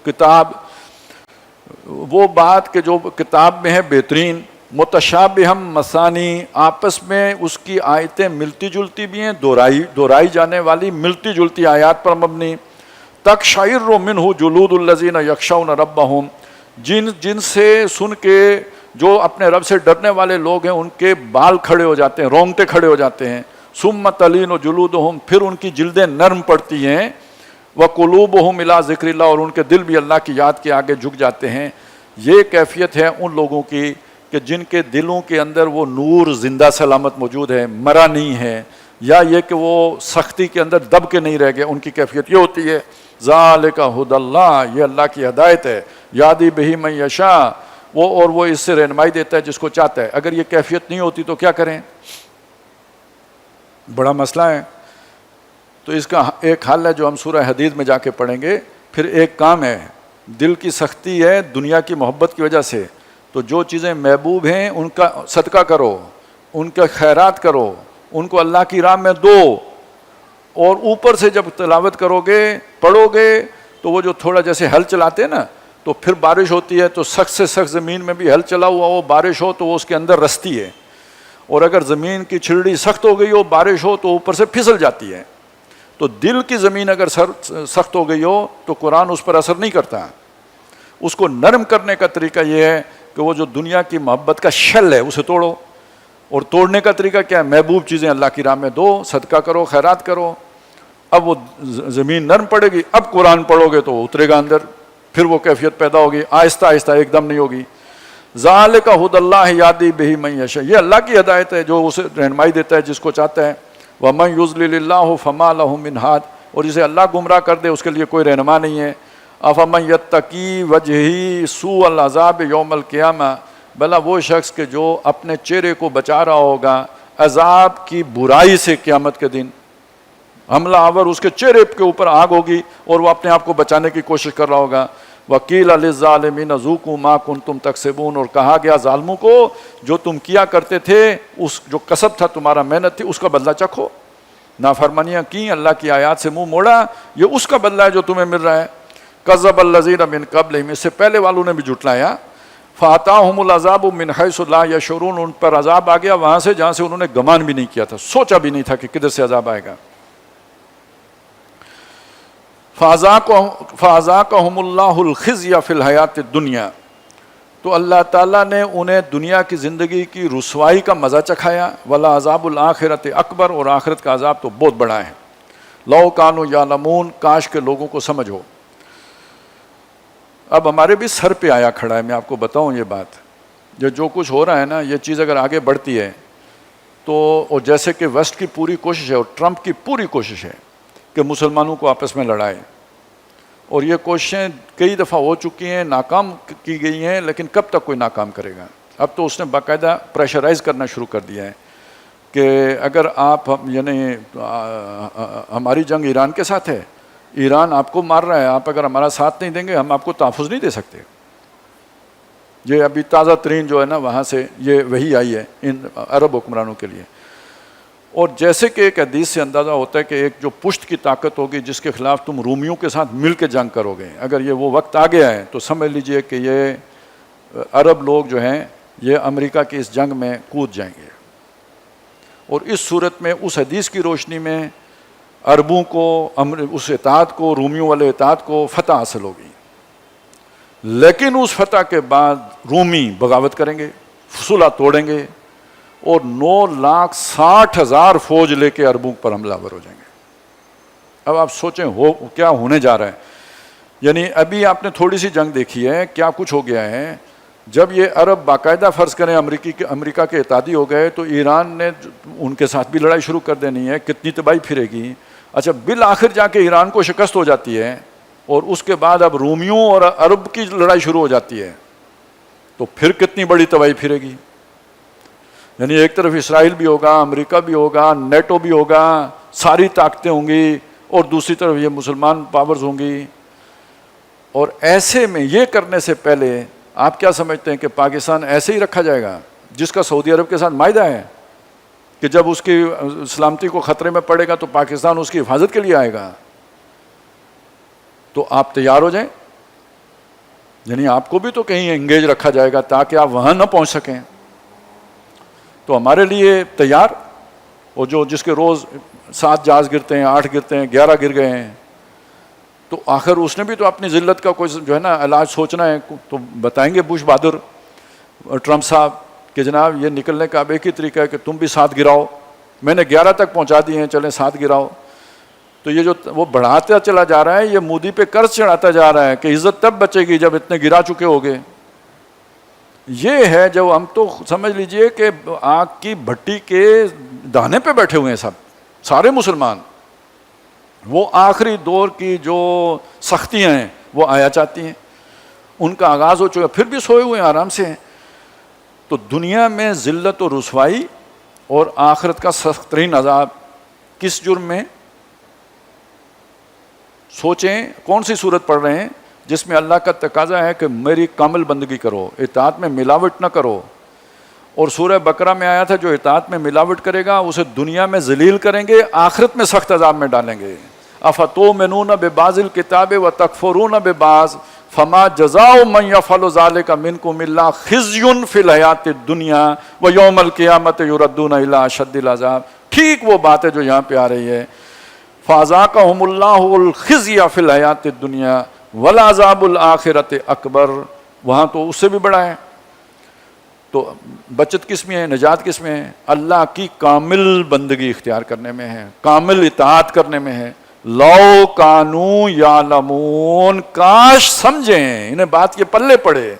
کتاب, وہ بات کہ جو کتاب میں ہے بہترین. متشابہا مثانی, آپس میں اس کی آیتیں ملتی جلتی بھی ہیں, دہرائی جانے والی ملتی جلتی آیات پر مبنی. تقشعر منہ جلود الذین یخشون ربہم, جن سے سن کے جو اپنے رب سے ڈرنے والے لوگ ہیں ان کے بال کھڑے ہو جاتے ہیں, رونگٹے کھڑے ہو جاتے ہیں. ثم تلین جلودہم, پھر ان کی جلدیں نرم پڑتی ہیں. وقلوبہم الی ذکر اللہ, اور ان کے دل بھی اللہ کی یاد کے آگے جھک جاتے ہیں. یہ کیفیت ہے ان لوگوں کی کہ جن کے دلوں کے اندر وہ نور زندہ سلامت موجود ہے, مرا نہیں ہے, یا یہ کہ وہ سختی کے اندر دب کے نہیں رہ گئے. ان کی کیفیت یہ ہوتی ہے. ذالک ھدی اللہ, یہ اللہ کی ہدایت ہے. یہدی بہ من یشاء, وہ اس سے رہنمائی دیتا ہے جس کو چاہتا ہے. اگر یہ کیفیت نہیں ہوتی تو کیا کریں؟ بڑا مسئلہ ہے. تو اس کا ایک حل ہے جو ہم سورہ حدید میں جا کے پڑھیں گے. پھر ایک کام ہے, دل کی سختی ہے دنیا کی محبت کی وجہ سے, تو جو چیزیں محبوب ہیں ان کا صدقہ کرو, ان کا خیرات کرو, ان کو اللہ کی راہ میں دو. اور اوپر سے جب تلاوت کرو گے پڑھو گے تو وہ جو تھوڑا جیسے ہل چلاتے ہیں نا, تو پھر بارش ہوتی ہے تو سخت سے سخت زمین میں بھی ہل چلا ہوا ہو, بارش ہو تو وہ اس کے اندر رستی ہے. اور اگر زمین کی چھڑڑی سخت ہو گئی ہو, بارش ہو تو اوپر سے پھسل جاتی ہے. تو دل کی زمین اگر سخت ہو گئی ہو تو قرآن اس پر اثر نہیں کرتا. اس کو نرم کرنے کا طریقہ یہ ہے کہ وہ جو دنیا کی محبت کا شل ہے اسے توڑو. اور توڑنے کا طریقہ کیا ہے؟ محبوب چیزیں اللہ کی راہ میں دو, صدقہ کرو, خیرات کرو. اب وہ زمین نرم پڑے گی, اب قرآن پڑھو گے تو وہ اترے گا اندر, پھر وہ کیفیت پیدا ہوگی, آہستہ آہستہ, ایک دم نہیں ہوگی. ذالک ھدی اللہ یہدی بہ من یشاء, یہ اللہ کی ہدایت ہے جو اسے رہنمائی دیتا ہے جس کو چاہتا ہے. ومن یضلل اللہ فما لہ من ہاد, اور جسے اللہ گمراہ کر دے اس کے لیے کوئی رہنما نہیں ہے. افمن یتقی وجہہ سوء العذاب یوم القیامہ, بھلا وہ شخص کہ جو اپنے چہرے کو بچا رہا ہوگا عذاب کی برائی سے قیامت کے دن. حملہ آور اس کے چہرے کے اوپر آگ ہوگی اور وہ اپنے آپ کو بچانے کی کوشش کر رہا ہوگا. وقیل للظالمین ذوقوا ما کنتم تکسبون, اور کہا گیا ظالموں کو جو تم کیا کرتے تھے, اس جو کسب تھا تمہارا, محنت تھی, اس کا بدلہ چکھو. نافرمانیاں کی, اللہ کی آیات سے منہ موڑا, یہ اس کا بدلہ ہے جو تمہیں مل رہا ہے. کذب الذین من قبلہم, اس سے پہلے والوں نے بھی جھٹلایا. فاتاہم العذاب من حیث لا یشعرون, ان پر عذاب آ گیا وہاں سے جہاں سے انہوں نے گمان بھی نہیں کیا تھا, سوچا بھی نہیں تھا کہ کدھر سے عذاب آئے گا. فَأَذَاقَهُمُ اللَّهُ الْخِزْيَ فِي الْحَيَاةِ الدُّنْيَا, تو اللہ تعالیٰ نے انہیں دنیا کی زندگی کی رسوائی کا مزہ چکھایا. وَلَعَذَابُ الْآخِرَةِ اکبر, اور آخرت کا عذاب تو بہت بڑا ہے. لَوْ كَانُوا يَعْلَمُونَ, کاش کے لوگوں کو سمجھ ہو. اب ہمارے بھی سر پہ آیا کھڑا ہے, میں آپ کو بتاؤں یہ بات, جو کچھ ہو رہا ہے نا, یہ چیز اگر آگے بڑھتی ہے تو, اور جیسے کہ ویسٹ کی پوری کوشش ہے اور ٹرمپ کی پوری کوشش ہے کہ مسلمانوں کو آپس میں لڑائے, اور یہ کوششیں کئی دفعہ ہو چکی ہیں, ناکام کی گئی ہیں, لیکن کب تک کوئی ناکام کرے گا؟ اب تو اس نے باقاعدہ پریشرائز کرنا شروع کر دیا ہے کہ اگر آپ یعنی ہماری جنگ ایران کے ساتھ ہے, ایران آپ کو مار رہا ہے, آپ اگر ہمارا ساتھ نہیں دیں گے ہم آپ کو تحفظ نہیں دے سکتے. یہ ابھی تازہ ترین جو ہے نا وہاں سے یہ وہی آئی ہے ان عرب حکمرانوں کے لیے. اور جیسے کہ ایک حدیث سے اندازہ ہوتا ہے کہ ایک جو پشت کی طاقت ہوگی جس کے خلاف تم رومیوں کے ساتھ مل کے جنگ کرو گے، اگر یہ وہ وقت آ گیا ہے تو سمجھ لیجئے کہ یہ عرب لوگ جو ہیں یہ امریکہ کی اس جنگ میں کود جائیں گے. اور اس صورت میں اس حدیث کی روشنی میں عربوں کو اس اطاعت کو، رومیوں والے اطاعت کو فتح حاصل ہوگی. لیکن اس فتح کے بعد رومی بغاوت کریں گے، صلح توڑیں گے اور 9,60,000 فوج لے کے عربوں پر حملہ آور ہو جائیں گے. اب آپ سوچیں کیا ہونے جا رہا ہے. یعنی ابھی آپ نے تھوڑی سی جنگ دیکھی ہے، کیا کچھ ہو گیا ہے. جب یہ عرب باقاعدہ فرض کریں امریکہ کے اتحادی ہو گئے تو ایران نے ان کے ساتھ بھی لڑائی شروع کر دینی ہے، کتنی تباہی پھرے گی. اچھا بالآخر جا کے ایران کو شکست ہو جاتی ہے اور اس کے بعد اب رومیوں اور عرب کی لڑائی شروع ہو جاتی ہے تو پھر کتنی بڑی تباہی پھرے گی. یعنی ایک طرف اسرائیل بھی ہوگا، امریکہ بھی ہوگا، نیٹو بھی ہوگا، ساری طاقتیں ہوں گی، اور دوسری طرف یہ مسلمان پاورز ہوں گی. اور ایسے میں یہ کرنے سے پہلے آپ کیا سمجھتے ہیں کہ پاکستان ایسے ہی رکھا جائے گا جس کا سعودی عرب کے ساتھ معاہدہ ہے کہ جب اس کی سلامتی کو خطرے میں پڑے گا تو پاکستان اس کی حفاظت کے لیے آئے گا؟ تو آپ تیار ہو جائیں. یعنی آپ کو بھی تو کہیں انگیج رکھا جائے گا تاکہ آپ وہاں نہ پہنچ سکیں. تو ہمارے لیے تیار. اور جس کے روز 7 جہاز گرتے ہیں، 8 گرتے ہیں، 11 گر گئے ہیں، تو آخر اس نے بھی تو اپنی ذلت کا کوئی جو ہے نا علاج سوچنا ہے. تو بتائیں گے بش بہادر ٹرمپ صاحب کہ جناب یہ نکلنے کا اب ایک ہی طریقہ ہے کہ تم بھی 7 گراؤ. میں نے 11 تک پہنچا دیے ہیں، چلیں 7 گراؤ. تو یہ جو وہ بڑھاتا چلا جا رہا ہے، یہ مودی پہ قرض چڑھاتا جا رہا ہے کہ عزت تب بچے گی جب اتنے گرا چکے ہوگے. یہ ہے جو ہم تو سمجھ لیجئے کہ آگ کی بھٹی کے دانے پہ بیٹھے ہوئے ہیں سارے مسلمان. وہ آخری دور کی جو سختیاں ہیں وہ آیا چاہتی ہیں، ان کا آغاز ہو چکا، پھر بھی سوئے ہوئے ہیں آرام سے. تو دنیا میں ذلت و رسوائی اور آخرت کا سخت ترین عذاب کس جرم میں؟ سوچیں کون سی صورت پڑھ رہے ہیں جس میں اللہ کا تقاضا ہے کہ میری کامل بندگی کرو، اطاعت میں ملاوٹ نہ کرو. اور سورہ بقرہ میں آیا تھا جو اطاعت میں ملاوٹ کرے گا اسے دنیا میں ذلیل کریں گے، آخرت میں سخت عذاب میں ڈالیں گے. افتؤمنون ببعض الکتاب وتکفرون ببعض فما جزاء من يفعل ذلك منكم الا خزي في الحیاۃ الدنیا ویوم القیامۃ یردون الی اشد العذاب. ٹھیک وہ بات ہے جو یہاں پہ آ رہی ہے، فَأَذَاقَهُمُ اللَّهُ الْخِزْيَ فِي الْحَيَاةِ الدُّنْيَا وَالْعَذَابُ الْآخِرَةِ أَكْبَرُ. وہاں تو اس سے بھی بڑا ہے. تو بچت کس میں ہے، نجات کس میں ہے؟ اللہ کی کامل بندگی اختیار کرنے میں ہے، کامل اطاعت کرنے میں ہے. لَوْ كَانُوا يَعْلَمُونَ، کاش سمجھیں، انہیں بات کے پلے پڑے.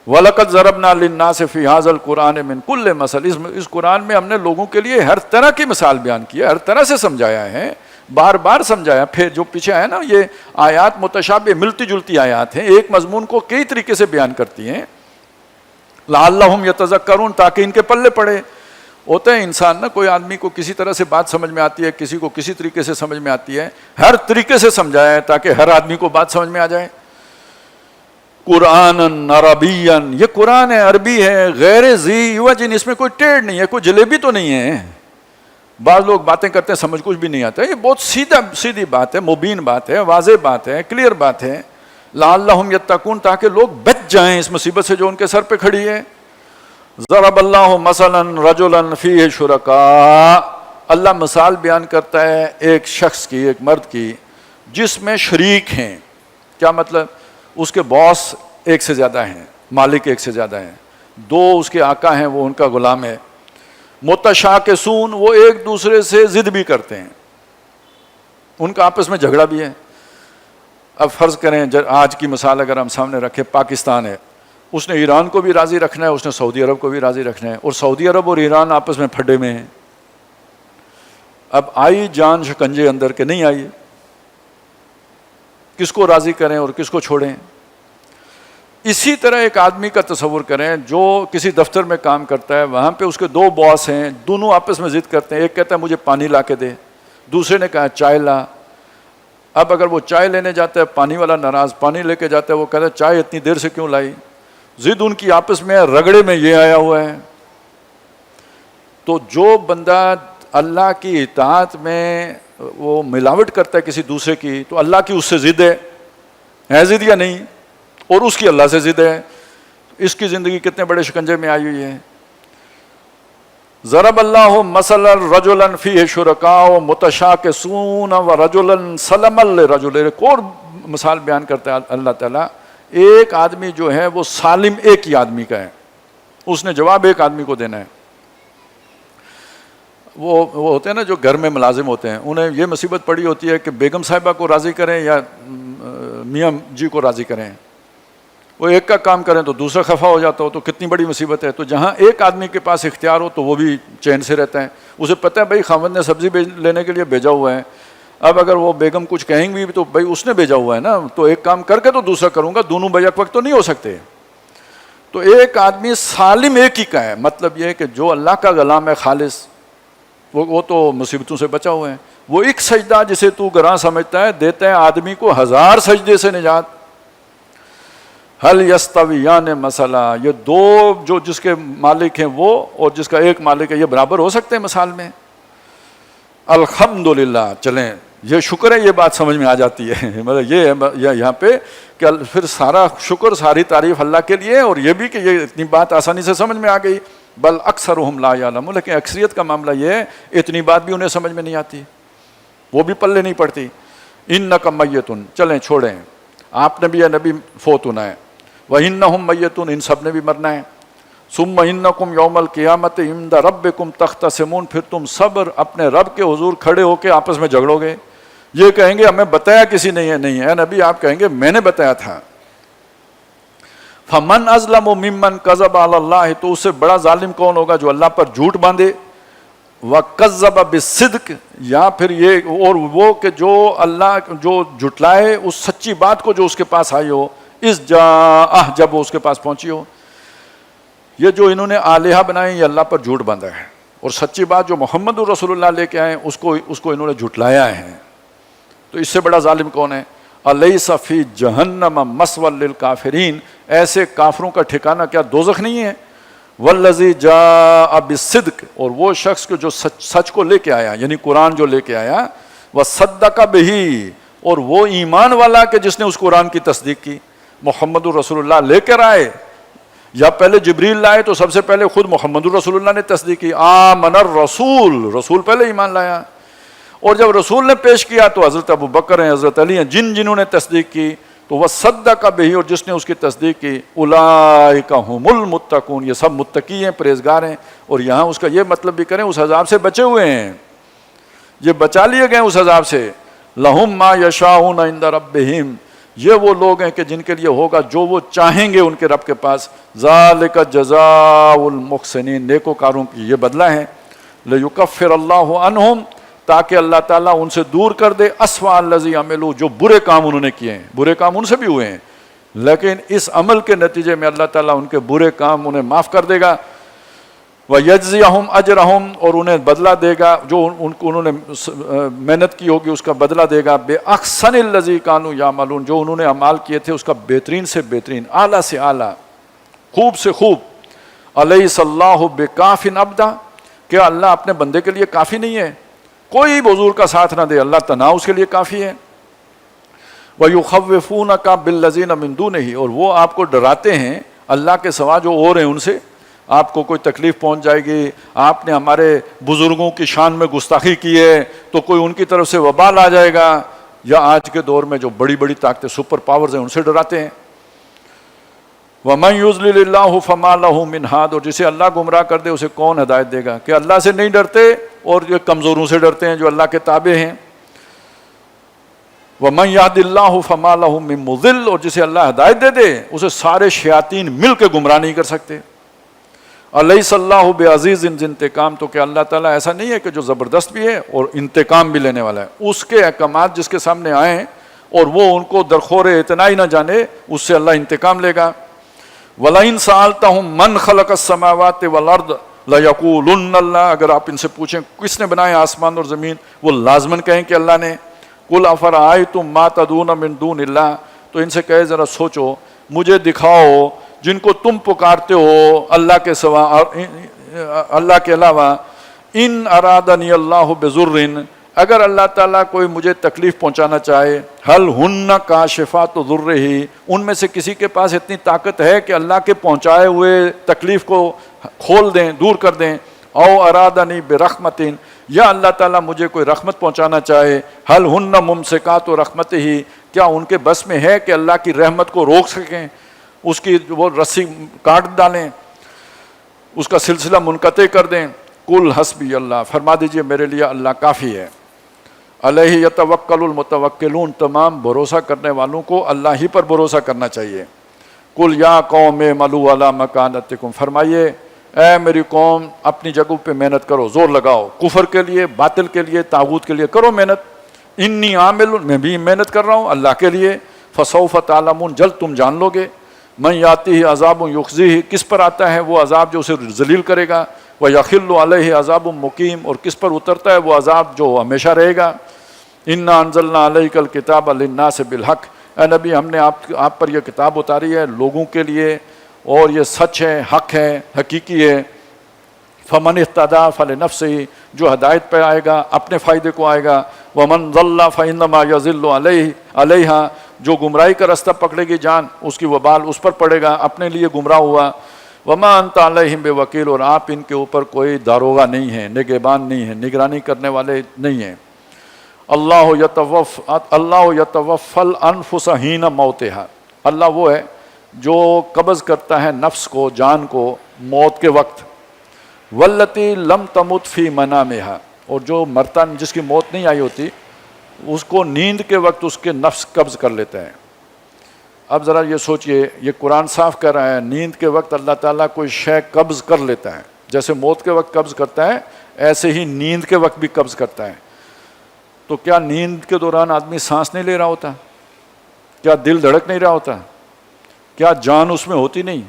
وَلَقَدْ ضَرَبْنَا لِلنَّاسِ فِي هَذَا الْقُرْآنِ مِنْ كُلِّ مَثَلٍ. اس قرآن میں ہم نے لوگوں کے لیے ہر طرح کی مثال بیان کی ہے، ہر طرح سے سمجھایا ہے، بار بار سمجھایا. پھر جو پیچھے ہے نا یہ آیات متشابہ ملتی جلتی آیات ہیں، ایک مضمون کو کئی طریقے سے بیان کرتی ہیں. لعلہم یتذکرون، تاکہ ان کے پلے پڑے. ہوتا ہے انسان نا، کوئی آدمی کو کسی طرح سے بات سمجھ میں آتی ہے، کسی کو کسی طریقے سے سمجھ میں آتی ہے، ہر طریقے سے سمجھایا ہے تاکہ ہر آدمی کو بات سمجھ میں آ جائے. قرآن عربیا، یہ قرآن ہے، عربی ہے، غیر ذی عوج، اس میں کوئی ٹیڑھ نہیں ہے، کوئی جلیبی تو نہیں ہے. بعض لوگ باتیں کرتے ہیں سمجھ کچھ بھی نہیں آتا. یہ بہت سیدھی بات ہے، مبین بات ہے، واضح بات ہے، کلیئر بات ہے. لعلہم یتقون، تاکہ لوگ بچ جائیں اس مصیبت سے جو ان کے سر پہ کھڑی ہے. ضرب اللہ مثلا رجلا فیہ شرکاء، اللہ مثال بیان کرتا ہے ایک شخص کی، ایک مرد کی جس میں شریک ہیں. کیا مطلب؟ اس کے باس ایک سے زیادہ ہیں، مالک ایک سے زیادہ ہیں، 2 اس کے آقا ہیں، وہ ان کا غلام ہے. متشاکسون، وہ ایک دوسرے سے ضد بھی کرتے ہیں، ان کا آپس میں جھگڑا بھی ہے. اب فرض کریں آج کی مثال اگر ہم سامنے رکھیں، پاکستان ہے، اس نے ایران کو بھی راضی رکھنا ہے، اس نے سعودی عرب کو بھی راضی رکھنا ہے، اور سعودی عرب اور ایران آپس میں پھڈے میں ہیں. اب آئی جان شکنجے اندر کے نہیں آئی، کس کو راضی کریں اور کس کو چھوڑیں؟ اسی طرح ایک آدمی کا تصور کریں جو کسی دفتر میں کام کرتا ہے، وہاں پہ اس کے 2 باس ہیں، دونوں آپس میں ضد کرتے ہیں. ایک کہتا ہے مجھے پانی لا کے دے، دوسرے نے کہا چائے لا. اب اگر وہ چائے لینے جاتا ہے، پانی والا ناراض، پانی لے کے جاتا ہے، وہ کہتا ہے چائے اتنی دیر سے کیوں لائی؟ ضد ان کی آپس میں ہے، رگڑے میں یہ آیا ہوا ہے. تو جو بندہ اللہ کی اطاعت میں وہ ملاوٹ کرتا ہے کسی دوسرے کی، تو اللہ کی اس سے ضد ہے ضد یا نہیں؟ اور اس کی اللہ سے ضد ہے. اس کی زندگی کتنے بڑے شکنجے میں آئی ہوئی ہے. ضرب اللہ مثلا رجلا فیہ شرکاء متشاکسون ورجلا سلما لرجل. ایک اور مثال بیان کرتا ہے اللہ تعالیٰ. ایک آدمی جو ہے وہ سالم ایک ہی آدمی کا ہے، اس نے جواب ایک آدمی کو دینا ہے. وہ ہوتے ہیں نا جو گھر میں ملازم ہوتے ہیں، انہیں یہ مصیبت پڑی ہوتی ہے کہ بیگم صاحبہ کو راضی کریں یا میاں جی کو راضی کریں. وہ ایک کا کام کریں تو دوسرا خفا ہو جاتا ہو، تو کتنی بڑی مصیبت ہے. تو جہاں ایک آدمی کے پاس اختیار ہو تو وہ بھی چین سے رہتا ہے. اسے پتہ ہے بھائی خاوند نے سبزی لینے کے لیے بھیجا ہوا ہے. اب اگر وہ بیگم کچھ کہیں گی تو بھائی اس نے بھیجا ہوا ہے نا، تو ایک کام کر کے تو دوسرا کروں گا، دونوں بیک وقت تو نہیں ہو سکتے. تو ایک آدمی سالم ایک ہی کا ہے، مطلب یہ ہے کہ جو اللہ کا غلام ہے خالص، وہ تو مصیبتوں سے بچا ہوا ہے. وہ ایک سجدہ جسے تو گراں سمجھتا ہے دیتا ہے آدمی کو 1000 سجدے سے نجات. حل یستویان مثلا، یہ دو جو جس کے مالک ہیں وہ اور جس کا ایک مالک ہے، یہ برابر ہو سکتے ہیں مثال میں؟ الحمدللہ. چلیں یہ شکر ہے، یہ بات سمجھ میں آ جاتی ہے. مطلب یہ ہے یہاں پہ کہ پھر سارا شکر ساری تعریف اللہ کے لیے، اور یہ بھی کہ یہ اتنی بات آسانی سے سمجھ میں آ گئی. بل اکثرہم لا یعلمون، لیکن اکثریت کا معاملہ یہ ہے اتنی بات بھی انہیں سمجھ میں نہیں آتی، وہ بھی پلے نہیں پڑتی. انک میتون، چلیں چھوڑیں، آپ نے بھی نبی فوت ہونا ہے. وَإِنَّهُمْ مَيِّتُونَ، ان سب نے بھی مرنا ہے. ثُمَّ إِنَّكُمْ يَوْمَ الْقِيَامَةِ عِنْدَ رَبِّكُمْ تَخْتَصِمُونَ، پھر تم صبر اپنے رب کے حضور کھڑے ہو کے آپس میں جھگڑو گے. یہ کہیں گے ہمیں بتایا کسی نے ہے نہیں ہے. نبی آپ کہیں گے میں نے بتایا تھا. فَمَنْ أَظْلَمُ مِمَّنْ كَذَبَ عَلَى اللَّهِ، تو اس سے بڑا ظالم کون ہوگا جو اللہ پر جھوٹ باندھے. وَكَذَّبَ بِالصِّدْقِ، یا پھر یہ اور وہ کہ جو اللہ جو جھٹلائے اس سچی بات کو جو اس کے پاس آئی ہو، اس جاءہ، جب وہ اس کے پاس پہنچی ہو. یہ جو انہوں نے آلہہ بنائے یہ اللہ پر جھوٹ باندھا ہے، اور سچی بات جو محمد رسول اللہ لے کے آئے اس کو انہوں نے جھٹلایا ہے. تو اس سے بڑا ظالم کون ہے؟ الیس فی جہنم مثوی للکافرین، ایسے کافروں کا ٹھکانہ کیا دوزخ نہیں ہے؟ والذی جاء بالصدق، اور وہ شخص جو سچ کو لے کے آیا، یعنی قرآن جو لے کے آیا. وصدق بہ، اور وہ ایمان والا کہ جس نے اس قرآن کی تصدیق کی. محمد الرسول اللہ لے کر آئے یا پہلے جبریل لائے؟ تو سب سے پہلے خود محمد الرسول اللہ نے تصدیق کی. آمن الرسول، رسول پہلے ایمان لایا. اور جب رسول نے پیش کیا تو حضرت ابو بکر ہیں، حضرت علی ہیں، جنہوں نے تصدیق کی. تو وہ صدق بہ، اور جس نے اس کی تصدیق کی. اولئک ھم المتقون، یہ سب متقی ہیں، پرہیزگار ہیں. اور یہاں اس کا یہ مطلب بھی کریں اس عذاب سے بچے ہوئے ہیں، یہ بچا لیے گئے اس عذاب سے. لہم ما یشاءون عند ربہم، یہ وہ لوگ ہیں کہ جن کے لیے ہوگا جو وہ چاہیں گے ان کے رب کے پاس. ذالک جزاء المحسنین، نیکوکاروں کی یہ بدلہ ہے. لیکفر اللہ عنہم، تاکہ اللہ تعالیٰ ان سے دور کر دے اسوأ الذی عملوا، جو برے کام انہوں نے کیے ہیں. برے کام ان سے بھی ہوئے ہیں لیکن اس عمل کے نتیجے میں اللہ تعالیٰ ان کے برے کام انہیں معاف کر دے گا. وَيَجْزِيَهُمْ أَجْرَهُمْ، اور انہیں بدلہ دے گا جو انہوں نے محنت کی ہوگی اس کا بدلہ دے گا. بِأَحْسَنِ الَّذِي كَانُوا يَعْمَلُونَ، جو انہوں نے اعمال کیے تھے اس کا بہترین سے بہترین، اعلیٰ سے اعلیٰ، خوب سے خوب. أَلَيْسَ اللَّهُ بِكَافٍ عَبْدًا، کیا اللہ اپنے بندے کے لیے کافی نہیں ہے؟ کوئی حضور کا ساتھ نہ دے، اللہ تنہا اس کے لیے کافی ہے. وَيُخَوِّفُونَكَ بِالَّذِينَ مِن دُونِهِ، اور وہ آپ کو ڈراتے ہیں اللہ کے سوا جو اور ہیں ان سے. آپ کو کوئی تکلیف پہنچ جائے گی، آپ نے ہمارے بزرگوں کی شان میں گستاخی کی ہے تو کوئی ان کی طرف سے وبال آ جائے گا. یا آج کے دور میں جو بڑی بڑی طاقتیں سپر پاورز ہیں ان سے ڈراتے ہیں. وَمَن يُضْلِلِ اللَّهُ فَمَا لَهُ مِنْ هَادٍ، اور جسے اللہ گمراہ کر دے اسے کون ہدایت دے گا؟ کہ اللہ سے نہیں ڈرتے اور یہ کمزوروں سے ڈرتے ہیں جو اللہ کے تابع ہیں. وَمَن يَهْدِ اللَّهُ فَمَا لَهُ مِن مُضِلٍّ، اور جسے اللہ ہدایت دے دے اسے سارے شیاطین مل کے گمراہ نہیں کر سکتے. الیس اللہ بعزیز ذی انتقام، تو کہ اللہ تعالیٰ ایسا نہیں ہے کہ جو زبردست بھی ہے اور انتقام بھی لینے والا ہے. اس کے احکامات جس کے سامنے آئیں اور وہ ان کو درخور اتنا ہی نہ جانے، اس سے اللہ انتقام لے گا. وَلَئِن سَأَلْتَهُم مَّن خَلَقَ السَّمَاوَاتِ وَالْأَرْضَ لَيَقُولُنَّ اللَّهُ، اگر آپ ان سے پوچھیں کس نے بنائے آسمان اور زمین، وہ لازماً کہیں کہ اللہ نے. قُلْ أَفَرَأَيْتُم مَّا تَدْعُونَ مِن دُونِ اللَّهِ، تو ان سے کہے ذرا سوچو، مجھے دکھاؤ جن کو تم پکارتے ہو اللہ کے سوا اللہ کے علاوہ، ان ارادنی اللہ بضر، اگر اللہ تعالیٰ کوئی مجھے تکلیف پہنچانا چاہے، حل ہن کاشفات ضرہ، ان میں سے کسی کے پاس اتنی طاقت ہے کہ اللہ کے پہنچائے ہوئے تکلیف کو کھول دیں، دور کر دیں، او ارادنی برحمت، یا اللہ تعالیٰ مجھے کوئی رحمت پہنچانا چاہے، حل ہن ممسکات رحمتہ، کیا ان کے بس میں ہے کہ اللہ کی رحمت کو روک سکیں، اس کی وہ رسی کاٹ ڈالیں، اس کا سلسلہ منقطع کر دیں؟ قل حسبی اللہ، فرما دیجئے میرے لیے اللہ کافی ہے، علیہ یتوکل المتوکلون، تمام بھروسہ کرنے والوں کو اللہ ہی پر بھروسہ کرنا چاہیے۔ قل یا قوم اعملوا علی مکانتکم، فرمائیے اے میری قوم اپنی جگہوں پہ محنت کرو، زور لگاؤ، کفر کے لیے، باطل کے لیے، طاغوت کے لیے کرو محنت، انی عامل، میں بھی محنت کر رہا ہوں اللہ کے لیے، فسوف تعلمون، جلد تم جان لو گے، من یاتیہ عذاب یخزیہ، کس پر آتا ہے وہ عذاب جو اسے ذلیل کرے گا، وَيَخِلُّ عَلَيْهِ عَذَابٌ مُقِيمٌ، اور کس پر اترتا ہے وہ عذاب جو ہمیشہ رہے گا۔ اِنَّا أَنزَلْنَا عَلَيْكَ الْكِتَابَ لِلنَّاسِ بِالْحَقِّ، اے نبی ہم نے آپ پر یہ کتاب اتاری ہے لوگوں کے لیے، اور یہ سچ ہے، حق ہے، حقیقی ہے۔ فَمَنِ اهْتَدَىٰ فَلِنَفْسِهِ، جو ہدایت پہ آئے گا اپنے فائدے کو آئے گا، وَمَنْ ضَلَّ فَإِنَّمَا يَضِلُّ عَلَيْهَا، جو گمراہی کا رستہ پکڑے گی جان، اس کی وبال اس پر پڑے گا، اپنے لیے گمراہ ہوا۔ وَمَا أَنْتَ عَلَيْهِمْ بِوَكِيلٍ، اور آپ ان کے اوپر کوئی داروغہ نہیں ہے، نگہبان نہیں ہے، نگرانی کرنے والے نہیں ہیں۔ اللہ یتوفی الانفس حین موتہا، اللہ وہ ہے جو قبض کرتا ہے نفس کو، جان کو موت کے وقت، واللتی لم تمت فی منامہا، اور جو مرتا جس کی موت نہیں آئی ہوتی اس کو نیند کے وقت اس کے نفس قبض کر لیتا ہے۔ اب ذرا یہ سوچئے، یہ قرآن صاف کر رہا ہے نیند کے وقت اللہ تعالیٰ کوئی شے قبض کر لیتا ہے، جیسے موت کے وقت قبض کرتا ہے ایسے ہی نیند کے وقت بھی قبض کرتا ہے۔ تو کیا نیند کے دوران آدمی سانس نہیں لے رہا ہوتا؟ کیا دل دھڑک نہیں رہا ہوتا؟ کیا جان اس میں ہوتی نہیں؟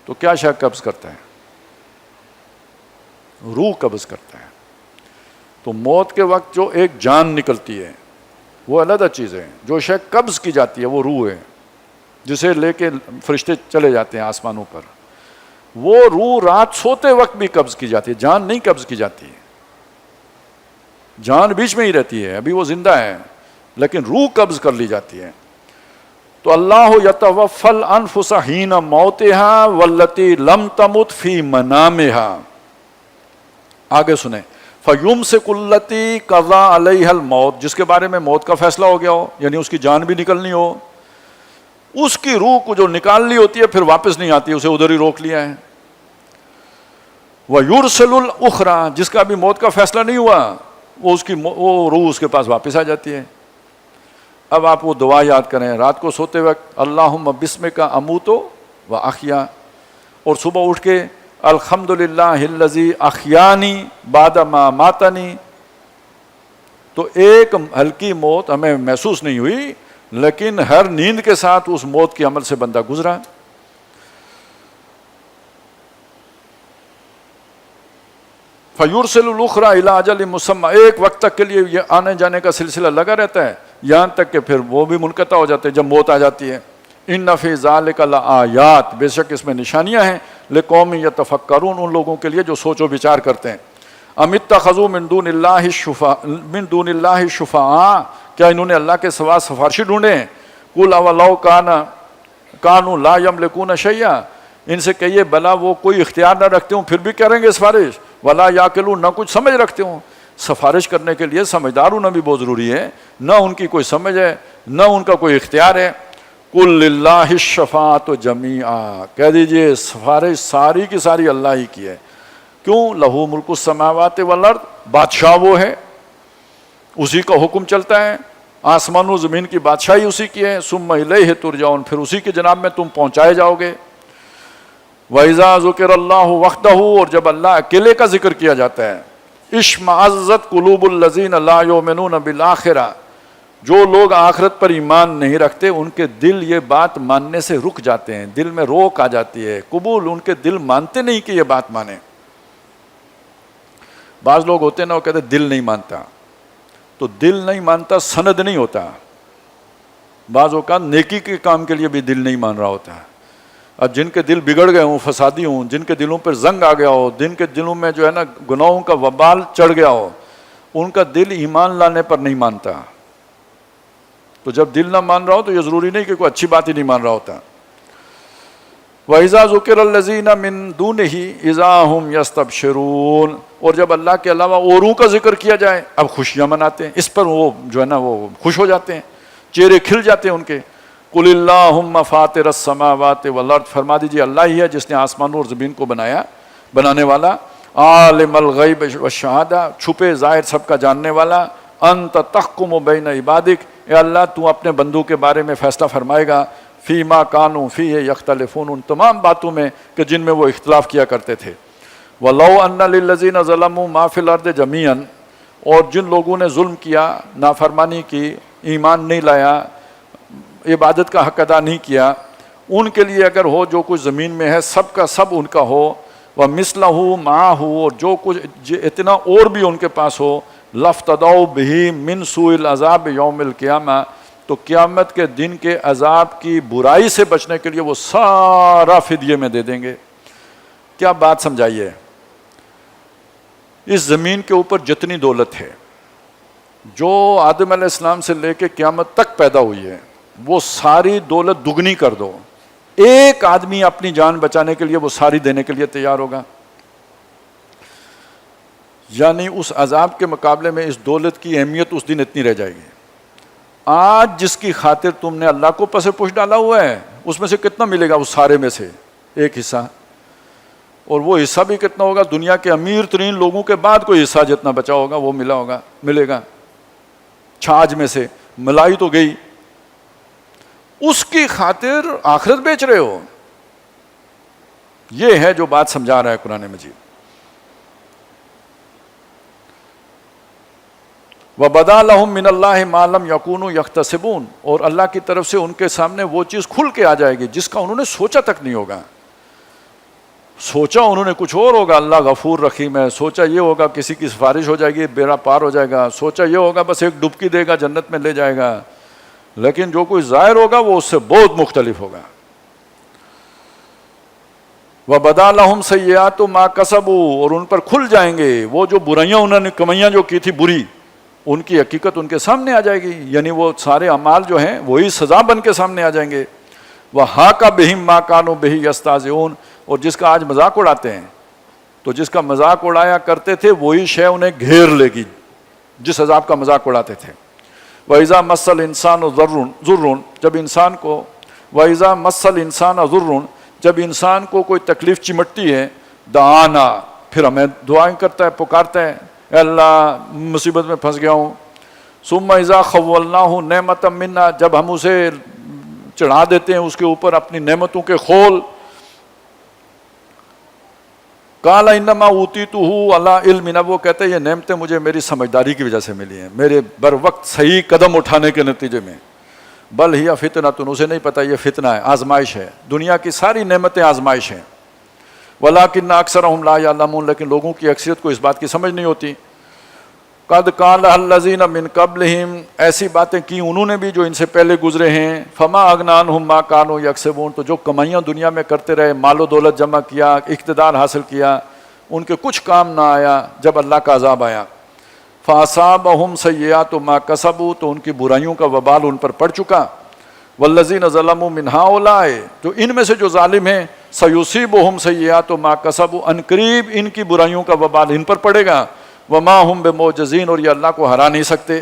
تو کیا شے قبض کرتا ہے؟ روح قبض کرتا ہے۔ تو موت کے وقت جو ایک جان نکلتی ہے وہ علیحدہ چیز ہے، جو شے قبض کی جاتی ہے وہ روح ہے، جسے لے کے فرشتے چلے جاتے ہیں آسمانوں پر۔ وہ روح رات سوتے وقت بھی قبض کی جاتی ہے، جان نہیں قبض کی جاتی ہے، جان بیچ میں ہی رہتی ہے، ابھی وہ زندہ ہے لیکن روح قبض کر لی جاتی ہے۔ تو اللہ یتوفی الانفس حین موتہا واللتی لم تمت فی منامہا۔ آگے سنیں، فیمسک التی قضی علیہا الموت، جس کے بارے میں موت کا فیصلہ ہو گیا ہو، یعنی اس کی جان بھی نکلنی ہو، اس کی روح کو جو نکالنی ہوتی ہے پھر واپس نہیں آتی، اسے ادھر ہی روک لیا ہے۔ وَيُرْسِلُ الْأُخْرَى، جس کا بھی موت کا فیصلہ نہیں ہوا وہ روح اس کے پاس واپس آ جاتی ہے۔ اب آپ وہ دعا یاد کریں رات کو سوتے وقت، اللہم بسمک اموت و احیا، اور صبح اٹھ کے الحمدللہ الذی احیانی بعد ما ماتنی۔ تو ایک ہلکی موت ہمیں محسوس نہیں ہوئی، لیکن ہر نیند کے ساتھ اس موت کے عمل سے بندہ گزرا۔ فَيُرْسِلُ الْأُخْرَى إِلَىٰ أَجَلٍ مُّسَمًّى، ایک وقت تک کے لیے یہ آنے جانے کا سلسلہ لگا رہتا ہے، یہاں تک کہ پھر وہ بھی منقطع ہو جاتے ہیں جب موت آ جاتی ہے۔ إِنَّ فِي ذَلِكَ لَآيَاتٍ، بے شک اس میں نشانیاں ہیں، لِقَوْمٍ يَتَفَكَّرُونَ، ان لوگوں کے لیے جو سوچ و بچار کرتے ہیں۔ أَمِ اتَّخَذُوا مِن دُونِ اللَّهِ شُفَعَاءَ، کیا انہوں نے اللہ کے سوا سفارشی ڈھونڈے ہیں؟ قُلْ أَوَلَوْ كَانُوا لَا يَمْلِكُونَ شَيْئًا، ان سے کہیے بلا وہ کوئی اختیار نہ رکھتے ہوں پھر بھی کریں گے سفارش، ولا یعقلون، نہ کچھ سمجھ رکھتے ہوں۔ سفارش کرنے کے لیے سمجھدار ہونا بھی بہت ضروری ہے، نہ ان کی کوئی سمجھ ہے نہ ان کا کوئی اختیار ہے۔ قل للہ الشفاعۃ جمیعا، کہہ دیجئے سفارش ساری کی ساری اللہ ہی کی ہے۔ کیوں؟ لہو ملک السماوات والارض، بادشاہ وہ ہے، اسی کا حکم چلتا ہے، آسمان و زمین کی بادشاہی اسی کی ہے، ثم الیہ ترجعون، پھر اسی کے جناب میں تم پہنچائے جاؤ گے۔ وَإِذَا ذُكِرَ اللَّهُ وَحْدَهُ، اور جب اللہ اکیلے کا ذکر کیا جاتا ہے، اشمئزت قلوب الذین لا یؤمنون بالآخرہ، جو لوگ آخرت پر ایمان نہیں رکھتے ان کے دل یہ بات ماننے سے رک جاتے ہیں، دل میں روک آ جاتی ہے، قبول، ان کے دل مانتے نہیں کہ یہ بات مانیں۔ بعض لوگ ہوتے ہیں نا، وہ کہتے ہیں دل نہیں مانتا، تو دل نہیں مانتا سند نہیں ہوتا، بعض اوقات نیکی کے کام کے لیے بھی دل نہیں مان رہا ہوتا، اب جن کے دل بگڑ گئے ہوں، فسادی ہوں، جن کے دلوں پر زنگ آ گیا ہو، جن کے دلوں میں جو ہے نا گناہوں کا وبال چڑھ گیا ہو، ان کا دل ایمان لانے پر نہیں مانتا. تو جب دل نہ مان رہا ہو تو یہ ضروری نہیں کہ کوئی اچھی بات ہی نہیں مان رہا ہوتا. وَإِذَا ذُكِرَ الَّذِينَ مِن دُونِهِ إِذَا هُمْ يَسْتَبْشِرُونَ، اور جب اللہ کے علاوہ اوروں کا ذکر کیا جائے اب خوشیاں مناتے ہیں، اس پر وہ جو ہے نا وہ خوش ہو جاتے ہیں، چہرے کھل جاتے ہیں ان کے. قُلِ اللَّهُمَّ فَاطِرَ السَّمَاوَاتِ وَالْأَرْضِ، فرما دیجیے اللہ ہی ہے جس نے آسمانوں اور زمین کو بنایا، بنانے والا. عالم الغیب والشہادہ، چھپے ظاہر سب کا جاننے والا. انت تحکم بین عبادک، اے اللہ تو اپنے بندوں کے بارے میں فیصلہ فرمائے گا. فیما کانوا فیہ یختلفون، ان تمام باتوں میں کہ جن میں وہ اختلاف کیا کرتے تھے. وَلَوْ أَنَّ لِلَّذِينَ ظَلَمُوا مَا فِي الْأَرْضِ جَمِيعًا، اور جن لوگوں نے ظلم کیا، نافرمانی کی، ایمان نہیں لایا، عبادت کا حق ادا نہیں کیا، ان کے لیے اگر ہو جو کچھ زمین میں ہے سب کا سب ان کا ہو، وَمِثْلَهُ مَعَهُ، اور جو کچھ اتنا اور بھی ان کے پاس ہو، لَافْتَدَوْا بِهِ مِنْ سُوءِ الْعَذَابِ يَوْمِ الْقِيَامَةِ، تو قیامت کے دن کے عذاب کی برائی سے بچنے کے لیے وہ سارا فدیے میں دے دیں گے. کیا بات سمجھائیے، اس زمین کے اوپر جتنی دولت ہے جو آدم علیہ السلام سے لے کے قیامت تک پیدا ہوئی ہے، وہ ساری دولت دگنی کر دو، ایک آدمی اپنی جان بچانے کے لیے وہ ساری دینے کے لیے تیار ہوگا. یعنی اس عذاب کے مقابلے میں اس دولت کی اہمیت اس دن اتنی رہ جائے گی. آج جس کی خاطر تم نے اللہ کو پس پش ڈالا ہوا ہے، اس میں سے کتنا ملے گا؟ اس سارے میں سے ایک حصہ، اور وہ حصہ بھی کتنا ہوگا؟ دنیا کے امیر ترین لوگوں کے بعد کوئی حصہ جتنا بچا ہوگا وہ ملے گا. چھاج میں سے ملائی تو گئی، اس کی خاطر آخرت بیچ رہے ہو. یہ ہے جو بات سمجھا رہا ہے قرآن مجید. وَبَدَا لَهُم مِّنَ اللَّهِ مَا لَمْ يَكُونُوا يَحْتَسِبُونَ، اور اللہ کی طرف سے ان کے سامنے وہ چیز کھل کے آ جائے گی جس کا انہوں نے سوچا تک نہیں ہوگا. سوچا انہوں نے کچھ اور ہوگا، اللہ غفور رحیم ہے، سوچا یہ ہوگا کسی کی سفارش ہو جائے گی بیڑا پار ہو جائے گا، سوچا یہ ہوگا بس ایک ڈبکی دے گا جنت میں لے جائے گا، لیکن جو کوئی ظاہر ہوگا وہ اس سے بہت مختلف ہوگا. وَبَدَا لَهُمْ سَيِّئَاتُ مَا كَسَبُوا، اور ان پر کھل جائیں گے وہ جو برائیاں انہوں نے کمائیاں جو کی تھی بری، ان کی حقیقت ان کے سامنے آ جائے گی. یعنی وہ سارے اعمال جو ہیں وہی سزا بن کے سامنے آ جائیں گے. وَحَاقَ بِهِم مَّا كَانُوا بِهِ يَسْتَهْزِئُونَ، اور جس کا آج مذاق اڑاتے ہیں تو جس کا مذاق اڑایا کرتے تھے وہی شے انہیں گھیر لے گی جس عذاب کا مذاق اڑاتے تھے. وَإِذَا مَسَّ الْإِنسَانُ ضُرٌّ، جب انسان کو وَإِذَا مَسَّ الْإِنسَانَ ضُرٌّ، جب انسان کو کوئی تکلیف چمٹتی ہے، دعانا، پھر ہمیں دعائیں کرتا ہے، پکارتا ہے، اے اللہ مصیبت میں پھنس گیا ہوں. ثُمَّ إِذَا خَوَّلْنَاهُ نِعْمَةً مِنَّا، جب ہم اسے چڑھا دیتے ہیں اس کے اوپر اپنی نعمتوں کے خول. قَالَ إِنَّمَا أُوتِيتُهُ عَلَىٰ عِلْمٍ، وہ کہتے ہیں یہ نعمتیں مجھے میری سمجھداری کی وجہ سے ملی ہیں، میرے بر وقت صحیح قدم اٹھانے کے نتیجے میں. بل ہی فتنۃ، اسے نہیں پتہ یہ فتنہ ہے، آزمائش ہے. دنیا کی ساری نعمتیں آزمائش ہیں. وَلَٰكِنَّ أَكْثَرَهُمْ لَا يَعْلَمُونَ، لیکن لوگوں کی اکثریت کو اس بات کی سمجھ نہیں ہوتی. قَدْ قَالَ الَّذِينَ مِن قَبْلِهِمْ، ایسی باتیں کی انہوں نے بھی جو ان سے پہلے گزرے ہیں. فَمَا أَغْنَىٰ عَنْهُم مَّا كَانُوا يَكْسِبُونَ، تو جو کمائیاں دنیا میں کرتے رہے، مال و دولت جمع کیا، اقتدار حاصل کیا، ان کے کچھ کام نہ آیا جب اللہ کا عذاب آیا. فَأَصَابَهُمْ سَيِّئَاتُ مَا كَسَبُوا، تو ان کی برائیوں کا وبال ان پر پڑ چکا. وَالَّذِينَ ظَلَمُوا مِنْ هَٰؤُلَاءِ، جو ان میں سے جو ظالم ہیں، سَيُصِيبُهُمْ سَيِّئَاتُ مَا كَسَبُوا، ان قریب ان کی برائیوں کا وبال ان پر پڑے گا. وَمَا هُمْ بِمُعْجِزِينَ، اور یہ اللہ کو ہرا نہیں سکتے.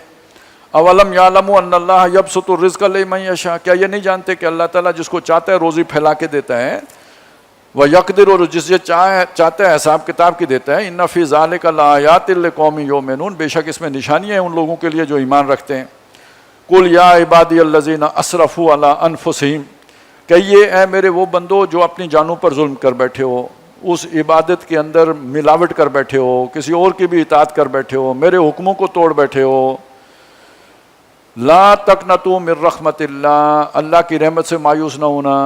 اَوَلَمْ يَعْلَمُوا أَنَّ اللَّهَ يَبْسُطُ الرِّزْقَ لِمَن يَشَاءُ، کیا یہ نہیں جانتے کہ اللہ تعالیٰ جس کو چاہتا ہے روزی پھیلا کے دیتا ہے. وَيَقْدِرُ، اور جسے چاہتا ہے حساب کتاب کی دیتا ہے. إِنَّ فِي ذَلِكَ لَآيَاتٍ لِقَوْمٍ يُؤْمِنُونَ، بے شک اس میں نشانیاں ہیں ان لوگوں کے لیے جو ایمان رکھتے ہیں. قُلْ يَا عِبَادِيَ الَّذِينَ أَسْرَفُوا عَلَىٰ أَنفُسِهِمْ، کہیے اے میرے وہ بندو جو اپنی جانوں پر ظلم کر بیٹھے ہو، اس عبادت کے اندر ملاوٹ کر بیٹھے ہو، کسی اور کی بھی اطاعت کر بیٹھے ہو، میرے حکموں کو توڑ بیٹھے ہو. لا تقنطوا من رحمت اللہ، اللہ کی رحمت سے مایوس نہ ہونا.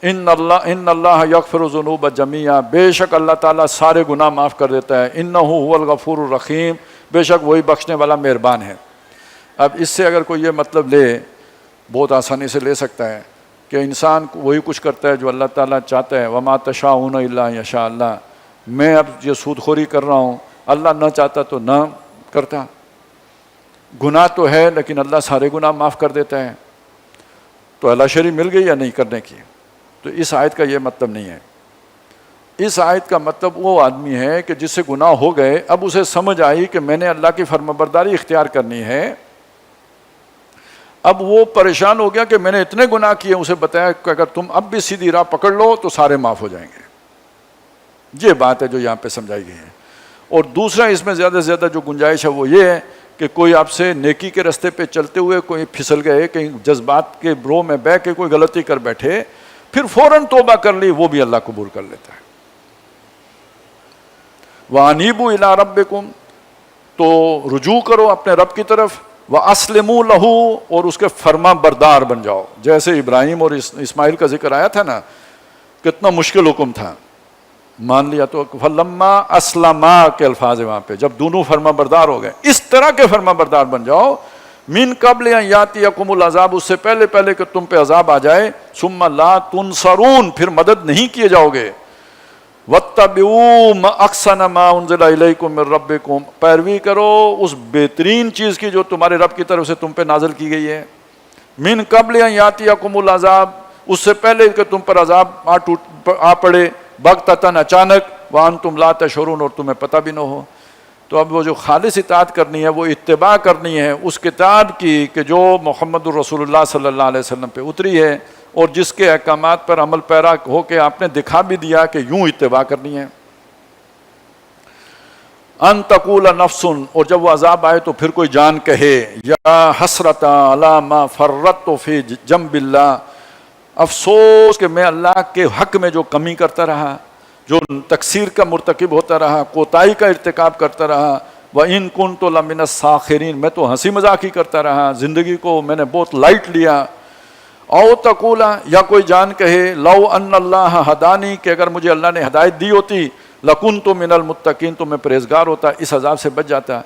ان اللہ یغفر الذنوب جميعا، بے شک اللہ تعالیٰ سارے گناہ معاف کر دیتا ہے. انہ هو الغفور الرحیم، بے شک وہی بخشنے والا مہربان ہے. اب اس سے اگر کوئی یہ مطلب لے، بہت آسانی سے لے سکتا ہے کہ انسان وہی کچھ کرتا ہے جو اللہ تعالیٰ چاہتا ہے. وما تشاءون الا یشاء اللہ. میں اب یہ سود خوری کر رہا ہوں, اللہ نہ چاہتا تو نہ کرتا. گناہ تو ہے لیکن اللہ سارے گناہ معاف کر دیتا ہے. تو اللہ شری مل گئی یا نہیں کرنے کی؟ تو اس آیت کا یہ مطلب نہیں ہے. اس آیت کا مطلب وہ آدمی ہے کہ جس سے گناہ ہو گئے, اب اسے سمجھ آئی کہ میں نے اللہ کی فرمانبرداری اختیار کرنی ہے. اب وہ پریشان ہو گیا کہ میں نے اتنے گناہ کیے. اسے بتایا کہ اگر تم اب بھی سیدھی راہ پکڑ لو تو سارے معاف ہو جائیں گے. یہ بات ہے جو یہاں پہ سمجھائی گئی ہے. اور دوسرا اس میں زیادہ سے زیادہ جو گنجائش ہے وہ یہ ہے کہ کوئی آپ سے نیکی کے رستے پہ چلتے ہوئے کوئی پھسل گئے, کہیں جذبات کے برو میں بہ کے کوئی غلطی کر بیٹھے, پھر فوراً توبہ کر لی, وہ بھی اللہ قبول کر لیتا ہے. وَأَنِيبُوا إِلَىٰ رَبِّكُمْ, تو رجوع کرو اپنے رب کی طرف. وَأَسْلِمُوا لَهُ, اور اس کے فرما بردار بن جاؤ. جیسے ابراہیم اور اسماعیل کا ذکر آیا تھا نا, کتنا مشکل حکم تھا, مان لیا تو فَلَمَّا أَسْلَمَا کے الفاظ ہیں وہاں پہ, جب دونوں فرما بردار ہو گئے. اس طرح کے فرما بردار بن جاؤ, من قبل ان یاتیکم العذاب, اس سے پہلے پہلے کہ تم پہ عذاب آ جائے. ثم لا تنصرون, پھر مدد نہیں کیے جاؤ گے. واتبعوا ما احسن ما انزل الیکم من ربکم, پیروی کرو اس بہترین چیز کی جو تمہارے رب کی طرف سے تم پہ نازل کی گئی ہے. من قبل ان یاتیکم العذاب, اس سے پہلے کہ تم پر عذاب آ پڑے, بغتتاً, اچانک. وانتم لا تشعرون, اور تمہیں پتہ بھی نہ ہو. تو اب وہ جو خالص اطاعت کرنی ہے وہ اتباع کرنی ہے اس کتاب کی کہ جو محمد الرسول اللہ صلی اللہ علیہ وسلم پہ اتری ہے, اور جس کے احکامات پر عمل پیرا ہو کے آپ نے دکھا بھی دیا کہ یوں اتباع کرنی ہے. ان تقول نفس, اور جب وہ عذاب آئے تو پھر کوئی جان کہے, یا حسرۃ علی ما فرطت فی جنب اللہ, افسوس کہ میں اللہ کے حق میں جو کمی کرتا رہا, جو تقصیر کا مرتکب ہوتا رہا, کوتاہی کا ارتکاب کرتا رہا. وَإِن كُنتُ لَمِنَ السَّاخِرِينَ, میں تو ہنسی مذاق ہی کرتا رہا, زندگی کو میں نے بہت لائٹ لیا. او تقولا, یا کوئی جان کہے, لو ان اللہ ہدانی, کہ اگر مجھے اللہ نے ہدایت دی ہوتی, لکنت من المتقین, تو میں پرہیزگار ہوتا, اس عذاب سے بچ جاتا.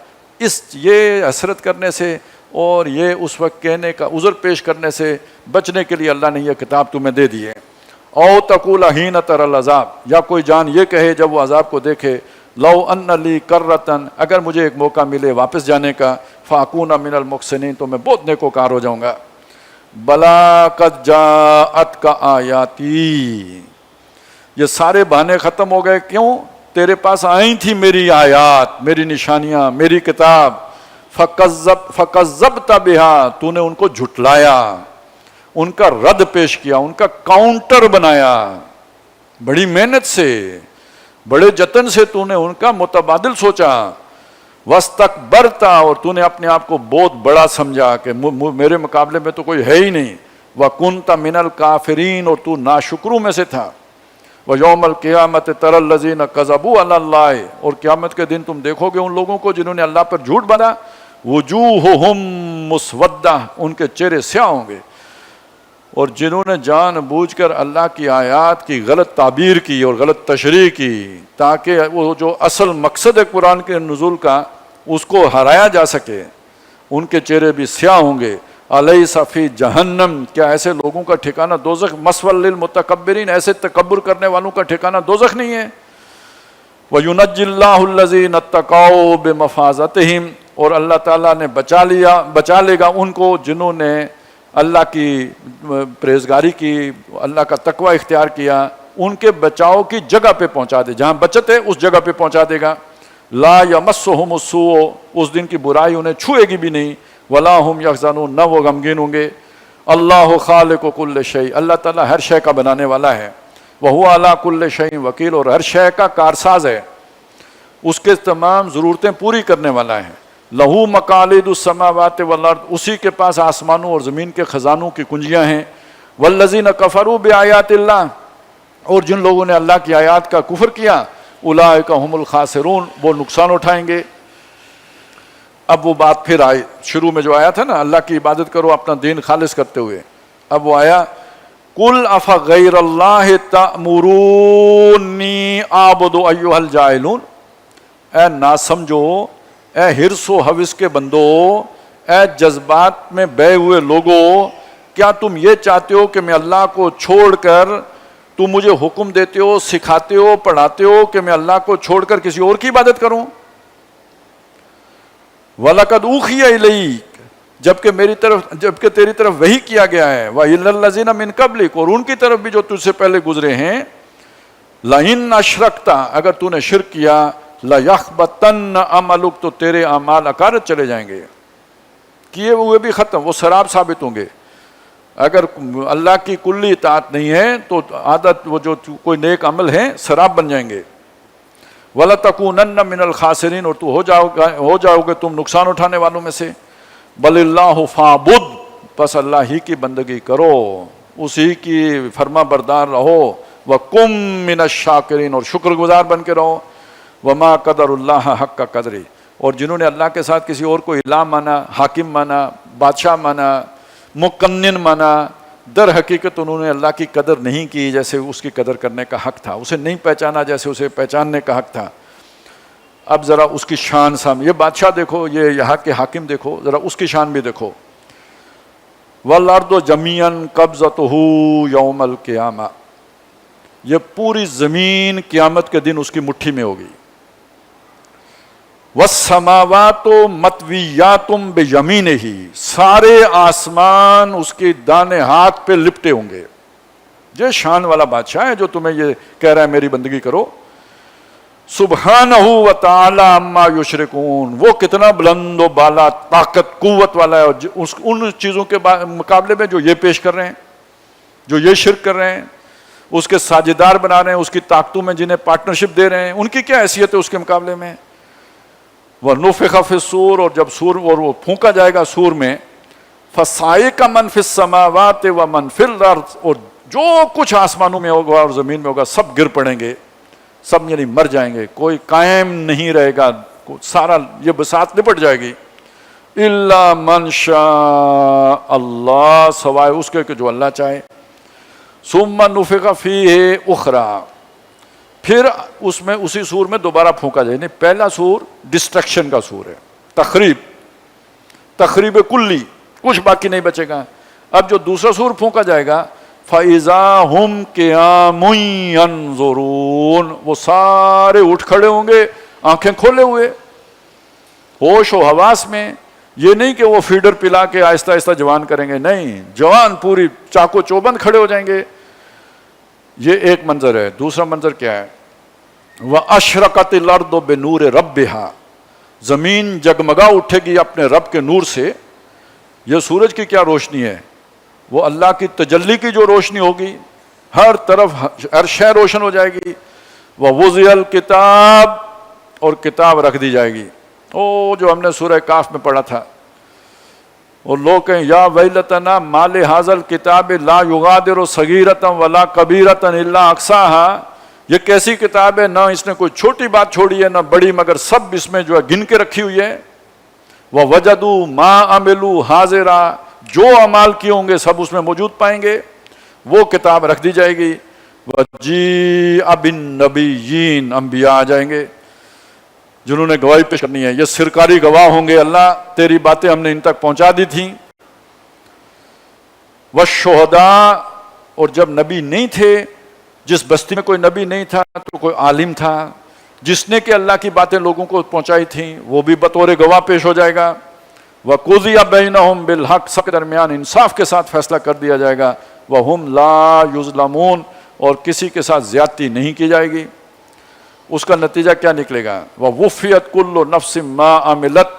یہ حسرت کرنے سے اور یہ اس وقت کہنے کا عذر پیش کرنے سے بچنے کے لیے اللہ نے یہ کتاب تمہیں دے دی ہے. او تقول حین تری العذاب, یا کوئی جان یہ کہے جب وہ عذاب کو دیکھے, لو ان لی کرۃ, اگر مجھے ایک موقع ملے واپس جانے کا, فاکون من المحسنین, تو میں بہت نیکوکار ہو جاؤں گا. بلا قد جاءتک آیاتی, یہ سارے بہانے ختم ہو گئے. کیوں؟ تیرے پاس آئی تھی میری آیات, میری نشانیاں, میری کتاب. فکذبت بہا, تو نے ان کو جھٹلایا, ان کا رد پیش کیا, ان کا کاؤنٹر بنایا. بڑی محنت سے, بڑے جتن سے تو نے ان کا متبادل سوچا. واستکبرت, اور تو نے اپنے آپ کو بہت بڑا سمجھا کہ میرے مقابلے میں تو کوئی ہے ہی نہیں. وکنت من الکافرین, اور تو ناشکروں میں سے تھا. ویوم القیامت تری الذین کذبوا علی اللہ, اور قیامت کے دن تم دیکھو گے ان لوگوں کو جنہوں نے اللہ پر جھوٹ باندھا. وجوہہم مسودہ, ان کے چہرے سیاہ ہوں گے. اور جنہوں نے جان بوجھ کر اللہ کی آیات کی غلط تعبیر کی اور غلط تشریح کی تاکہ وہ جو اصل مقصد ہے قرآن کے نزول کا اس کو ہرایا جا سکے, ان کے چہرے بھی سیاہ ہوں گے. الیس فی جہنم, کیا ایسے لوگوں کا ٹھکانہ دوزخ؟ مثوی للمتکبرین, ایسے تکبر کرنے والوں کا ٹھکانہ دوزخ نہیں ہے. وَيُنَجِّ اللَّهُ الَّذِينَ اتَّقَوْا بِمَفَازَتِهِمْ, اور اللہ تعالیٰ نے بچا لے گا ان کو جنہوں نے اللہ کی پرہیزگاری کی, اللہ کا تقوی اختیار کیا, ان کے بچاؤ کی جگہ پہ پہنچا دے, جہاں بچت ہے اس جگہ پہ پہنچا دے گا. لا یمسہم السوء, اس دن کی برائی انہیں چھوئے گی بھی نہیں. ولا ہم یحزنون, نہ وہ غمگین ہوں گے. اللہ خالق کل شیء, اللہ تعالیٰ ہر شے کا بنانے والا ہے. وہو علی کل شیء وکیل, اور ہر شے کا کارساز ہے, اس کے تمام ضرورتیں پوری کرنے والا ہے. لہو مقالید السماوات والارض, اسی کے پاس آسمانوں اور زمین کے خزانوں کی کنجیاں ہیں. والذین کفروا بآیات اللہ, اور جن لوگوں نے اللہ کی آیات کا کفر کیا, اولئک هم الخاسرون, وہ نقصان اٹھائیں گے. اب وہ بات پھر آئی, شروع میں جو آیا تھا نا, اللہ کی عبادت کرو اپنا دین خالص کرتے ہوئے, اب وہ آیا قل افغیر اللہ تأمرونی اعبد ایھا الجاہلون. اے نا سمجھو, اے حرص و حوث کے بندو, اے جذبات میں بہے ہوئے لوگو, کیا تم یہ چاہتے ہو کہ میں اللہ کو چھوڑ کر، تم مجھے حکم دیتے ہو، سکھاتے ہو، پڑھاتے ہو کہ میں اللہ کو چھوڑ کر کسی اور کی عبادت کروں؟ وَلَقَدْ أُوحِيَ إِلَيْكَ، جبکہ تیری طرف وحی کیا گیا ہے، وَإِلَى الَّذِينَ مِن قَبْلِكَ، اور ان کی طرف بھی جو تجھ سے پہلے گزرے ہیں، لَإِنْ أَشْرَكْتَ، اگر تو نے شرک کیا، لَيَحْبَطَنَّ عَمَلُكَ، تو تیرے اعمال اکارت چلے جائیں گے، کیے ہوئے بھی ختم، وہ سراب ثابت ہوں گے۔ اگر اللہ کی کلی اطاعت نہیں ہے تو عادت وہ جو کوئی نیک عمل ہے سراب بن جائیں گے۔ وَلَتَكُونَنَّ مِنَ الْخَاسِرِينَ، اور تو ہو جاؤ گے تم نقصان اٹھانے والوں میں سے۔ بَلِ اللَّهُ فَاعْبُدْ، پس اللہ ہی کی بندگی کرو، اسی کی فرما بردار رہو۔ وَقُم مِّنَ الشَّاكِرِينَ، اور شکر گزار بن کے رہو۔ وَمَا قَدَرُ اللَّهَ حَقَّ قَدْرِهِ، اور جنہوں نے اللہ کے ساتھ کسی اور کو الہ مانا، حاکم مانا، بادشاہ مانا، مقنن مانا، در حقیقت انہوں نے اللہ کی قدر نہیں کی جیسے اس کی قدر کرنے کا حق تھا، اسے نہیں پہچانا جیسے اسے پہچاننے کا حق تھا۔ اب ذرا اس کی شان سامنے، یہ بادشاہ دیکھو، یہ یہاں کے حاکم دیکھو، ذرا اس کی شان بھی دیکھو۔ وَالْأَرْضُ جَمِيعًا قَبْضَتُهُ يَوْمَ الْقِيَامَةِ، یہ پوری زمین قیامت کے دن اس کی مٹھی میں ہوگی۔ وَالسَّمَاوَاتُ مَطْوِيَّاتٌ بِيَمِينِهِ، سارے آسمان اس کے دانے ہاتھ پہ لپٹے ہوں گے۔ یہ شان والا بادشاہ ہے جو تمہیں یہ کہہ رہا ہے میری بندگی کرو۔ سبحانہ و تعالی عما یشرکون، وہ کتنا بلند و بالا طاقت قوت والا ہے ان چیزوں کے مقابلے میں جو یہ پیش کر رہے ہیں، جو یہ شرک کر رہے ہیں، اس کے ساجدار بنا رہے ہیں، اس کی طاقتوں میں جنہیں پارٹنرشپ دے رہے ہیں، ان کی کیا حیثیت ہے اس کے مقابلے میں؟ وَنُفِخَ فِي الصُّورِ، اور جب سور اور وہ پھونکا جائے گا سور میں، فَصَعِقَ مَنْ فِي السَّمَاوَاتِ وَمَنْ فِي الْأَرْضِ، اور جو کچھ آسمانوں میں ہوگا اور زمین میں ہوگا سب گر پڑیں گے، سب یعنی مر جائیں گے، کوئی قائم نہیں رہے گا، سارا یہ بساط لپٹ جائے گی۔ إِلَّا مَنْ شَاءَ اللَّهُ، سوائے اس کے کہ جو اللہ چاہے۔ ثُمَّ نُفِخَ فِيهِ أُخْرَى، پھر اس میں اسی سور میں دوبارہ پھونکا جائے۔ یعنی پہلا سور ڈسٹرکشن کا سور ہے، تخریب کلی، کچھ باقی نہیں بچے گا۔ اب جو دوسرا سور پھونکا جائے گا، فَإِذَا هُمْ قِيَامٌ يَنظُرُونَ، وہ سارے اٹھ کھڑے ہوں گے آنکھیں کھولے ہوئے، ہوش و حواس میں۔ یہ نہیں کہ وہ فیڈر پلا کے آہستہ آہستہ جوان کریں گے، نہیں، جوان پوری چاقو چوبند کھڑے ہو جائیں گے۔ یہ ایک منظر ہے۔ دوسرا منظر کیا ہے؟ وَأَشْرَقَتِ الْأَرْضُ بِنُورِ رَبِّهَا، زمین جگمگا اٹھے گی اپنے رب کے نور سے۔ یہ سورج کی کیا روشنی ہے؟ وہ اللہ کی تجلی کی جو روشنی ہوگی، ہر طرف ہر شے روشن ہو جائے گی۔ وَوُضِعَ الْكِتَابُ، اور کتاب رکھ دی جائے گی۔ او جو ہم نے سورہ کاف میں پڑھا تھا، اور لوگ کہیں یا ویلتنا ما لہذا الکتاب لا یغادر صغیرۃ ولا کبیرۃ الا احصاها، یہ کیسی کتاب ہے، نہ اس نے کوئی چھوٹی بات چھوڑی ہے نہ بڑی، مگر سب اس میں جو ہے گن کے رکھی ہوئی ہے۔ ووجدوا ما عملوا حاضرا، جو اعمال کیے ہوں گے سب اس میں موجود پائیں گے، وہ کتاب رکھ دی جائے گی۔ وجیء بالنبیین، انبیاء آ جائیں گے جنہوں نے گواہی پیش کرنی ہے، یہ سرکاری گواہ ہوں گے، اللہ تیری باتیں ہم نے ان تک پہنچا دی تھیں۔ والشہداء، اور جب نبی نہیں تھے، جس بستی میں کوئی نبی نہیں تھا تو کوئی عالم تھا جس نے کہ اللہ کی باتیں لوگوں کو پہنچائی تھیں، وہ بھی بطور گواہ پیش ہو جائے گا۔ وَقُضِيَ بَيْنَهُمْ بِالْحَقِّ، سب کے درمیان انصاف کے ساتھ فیصلہ کر دیا جائے گا۔ وَهُمْ لَا يُظْلَمُونَ، اور کسی کے ساتھ زیادتی نہیں کی جائے گی۔ اس کا نتیجہ کیا نکلے گا؟ وَوُفِّيَتْ كُلُّ نَفْسٍ مَا عَمِلَتْ،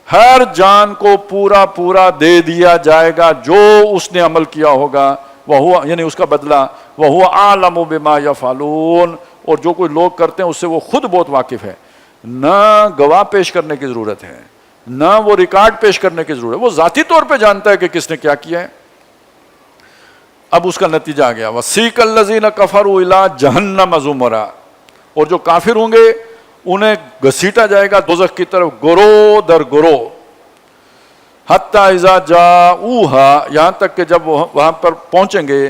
ہر جان کو پورا پورا دے دیا جائے گا جو اس نے عمل کیا ہوگا، وہ یعنی اس کا بدلہ۔ وَهُوَ أَعْلَمُ بِمَا يَفْعَلُونَ، اور جو کوئی لوگ کرتے ہیں اس سے وہ خود بہت واقف ہے۔ نہ گواہ پیش کرنے کی ضرورت ہے، نہ وہ ریکارڈ پیش کرنے کی ضرورت ہے، وہ ذاتی طور پہ جانتا ہے کہ کس نے کیا کیا ہے۔ اب اس کا نتیجہ آ گیا، وَسِيقَ الَّذِينَ كَفَرُوا إِلَىٰ جَهَنَّمَ زُمَرًا، اور جو کافر ہوں گے انہیں گھسیٹا جائے گا دوزخ کی طرف گروہ در گروہ۔ حَتَّىٰ إِذَا جَاءُوهَا، یہاں تک کہ جب وہ وہاں پر پہنچیں گے،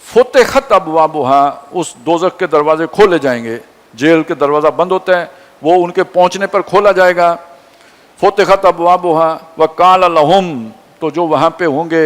فُتِحَتْ أَبْوَابُهَا، اس دوزخ کے دروازے کھولے جائیں گے، جیل کے دروازہ بند ہوتا ہے، وہ ان کے پہنچنے پر کھولا جائے گا۔ فُتِحَتْ أَبْوَابُهَا وَقَالَ لَهُمْ، تو جو وہاں پہ ہوں گے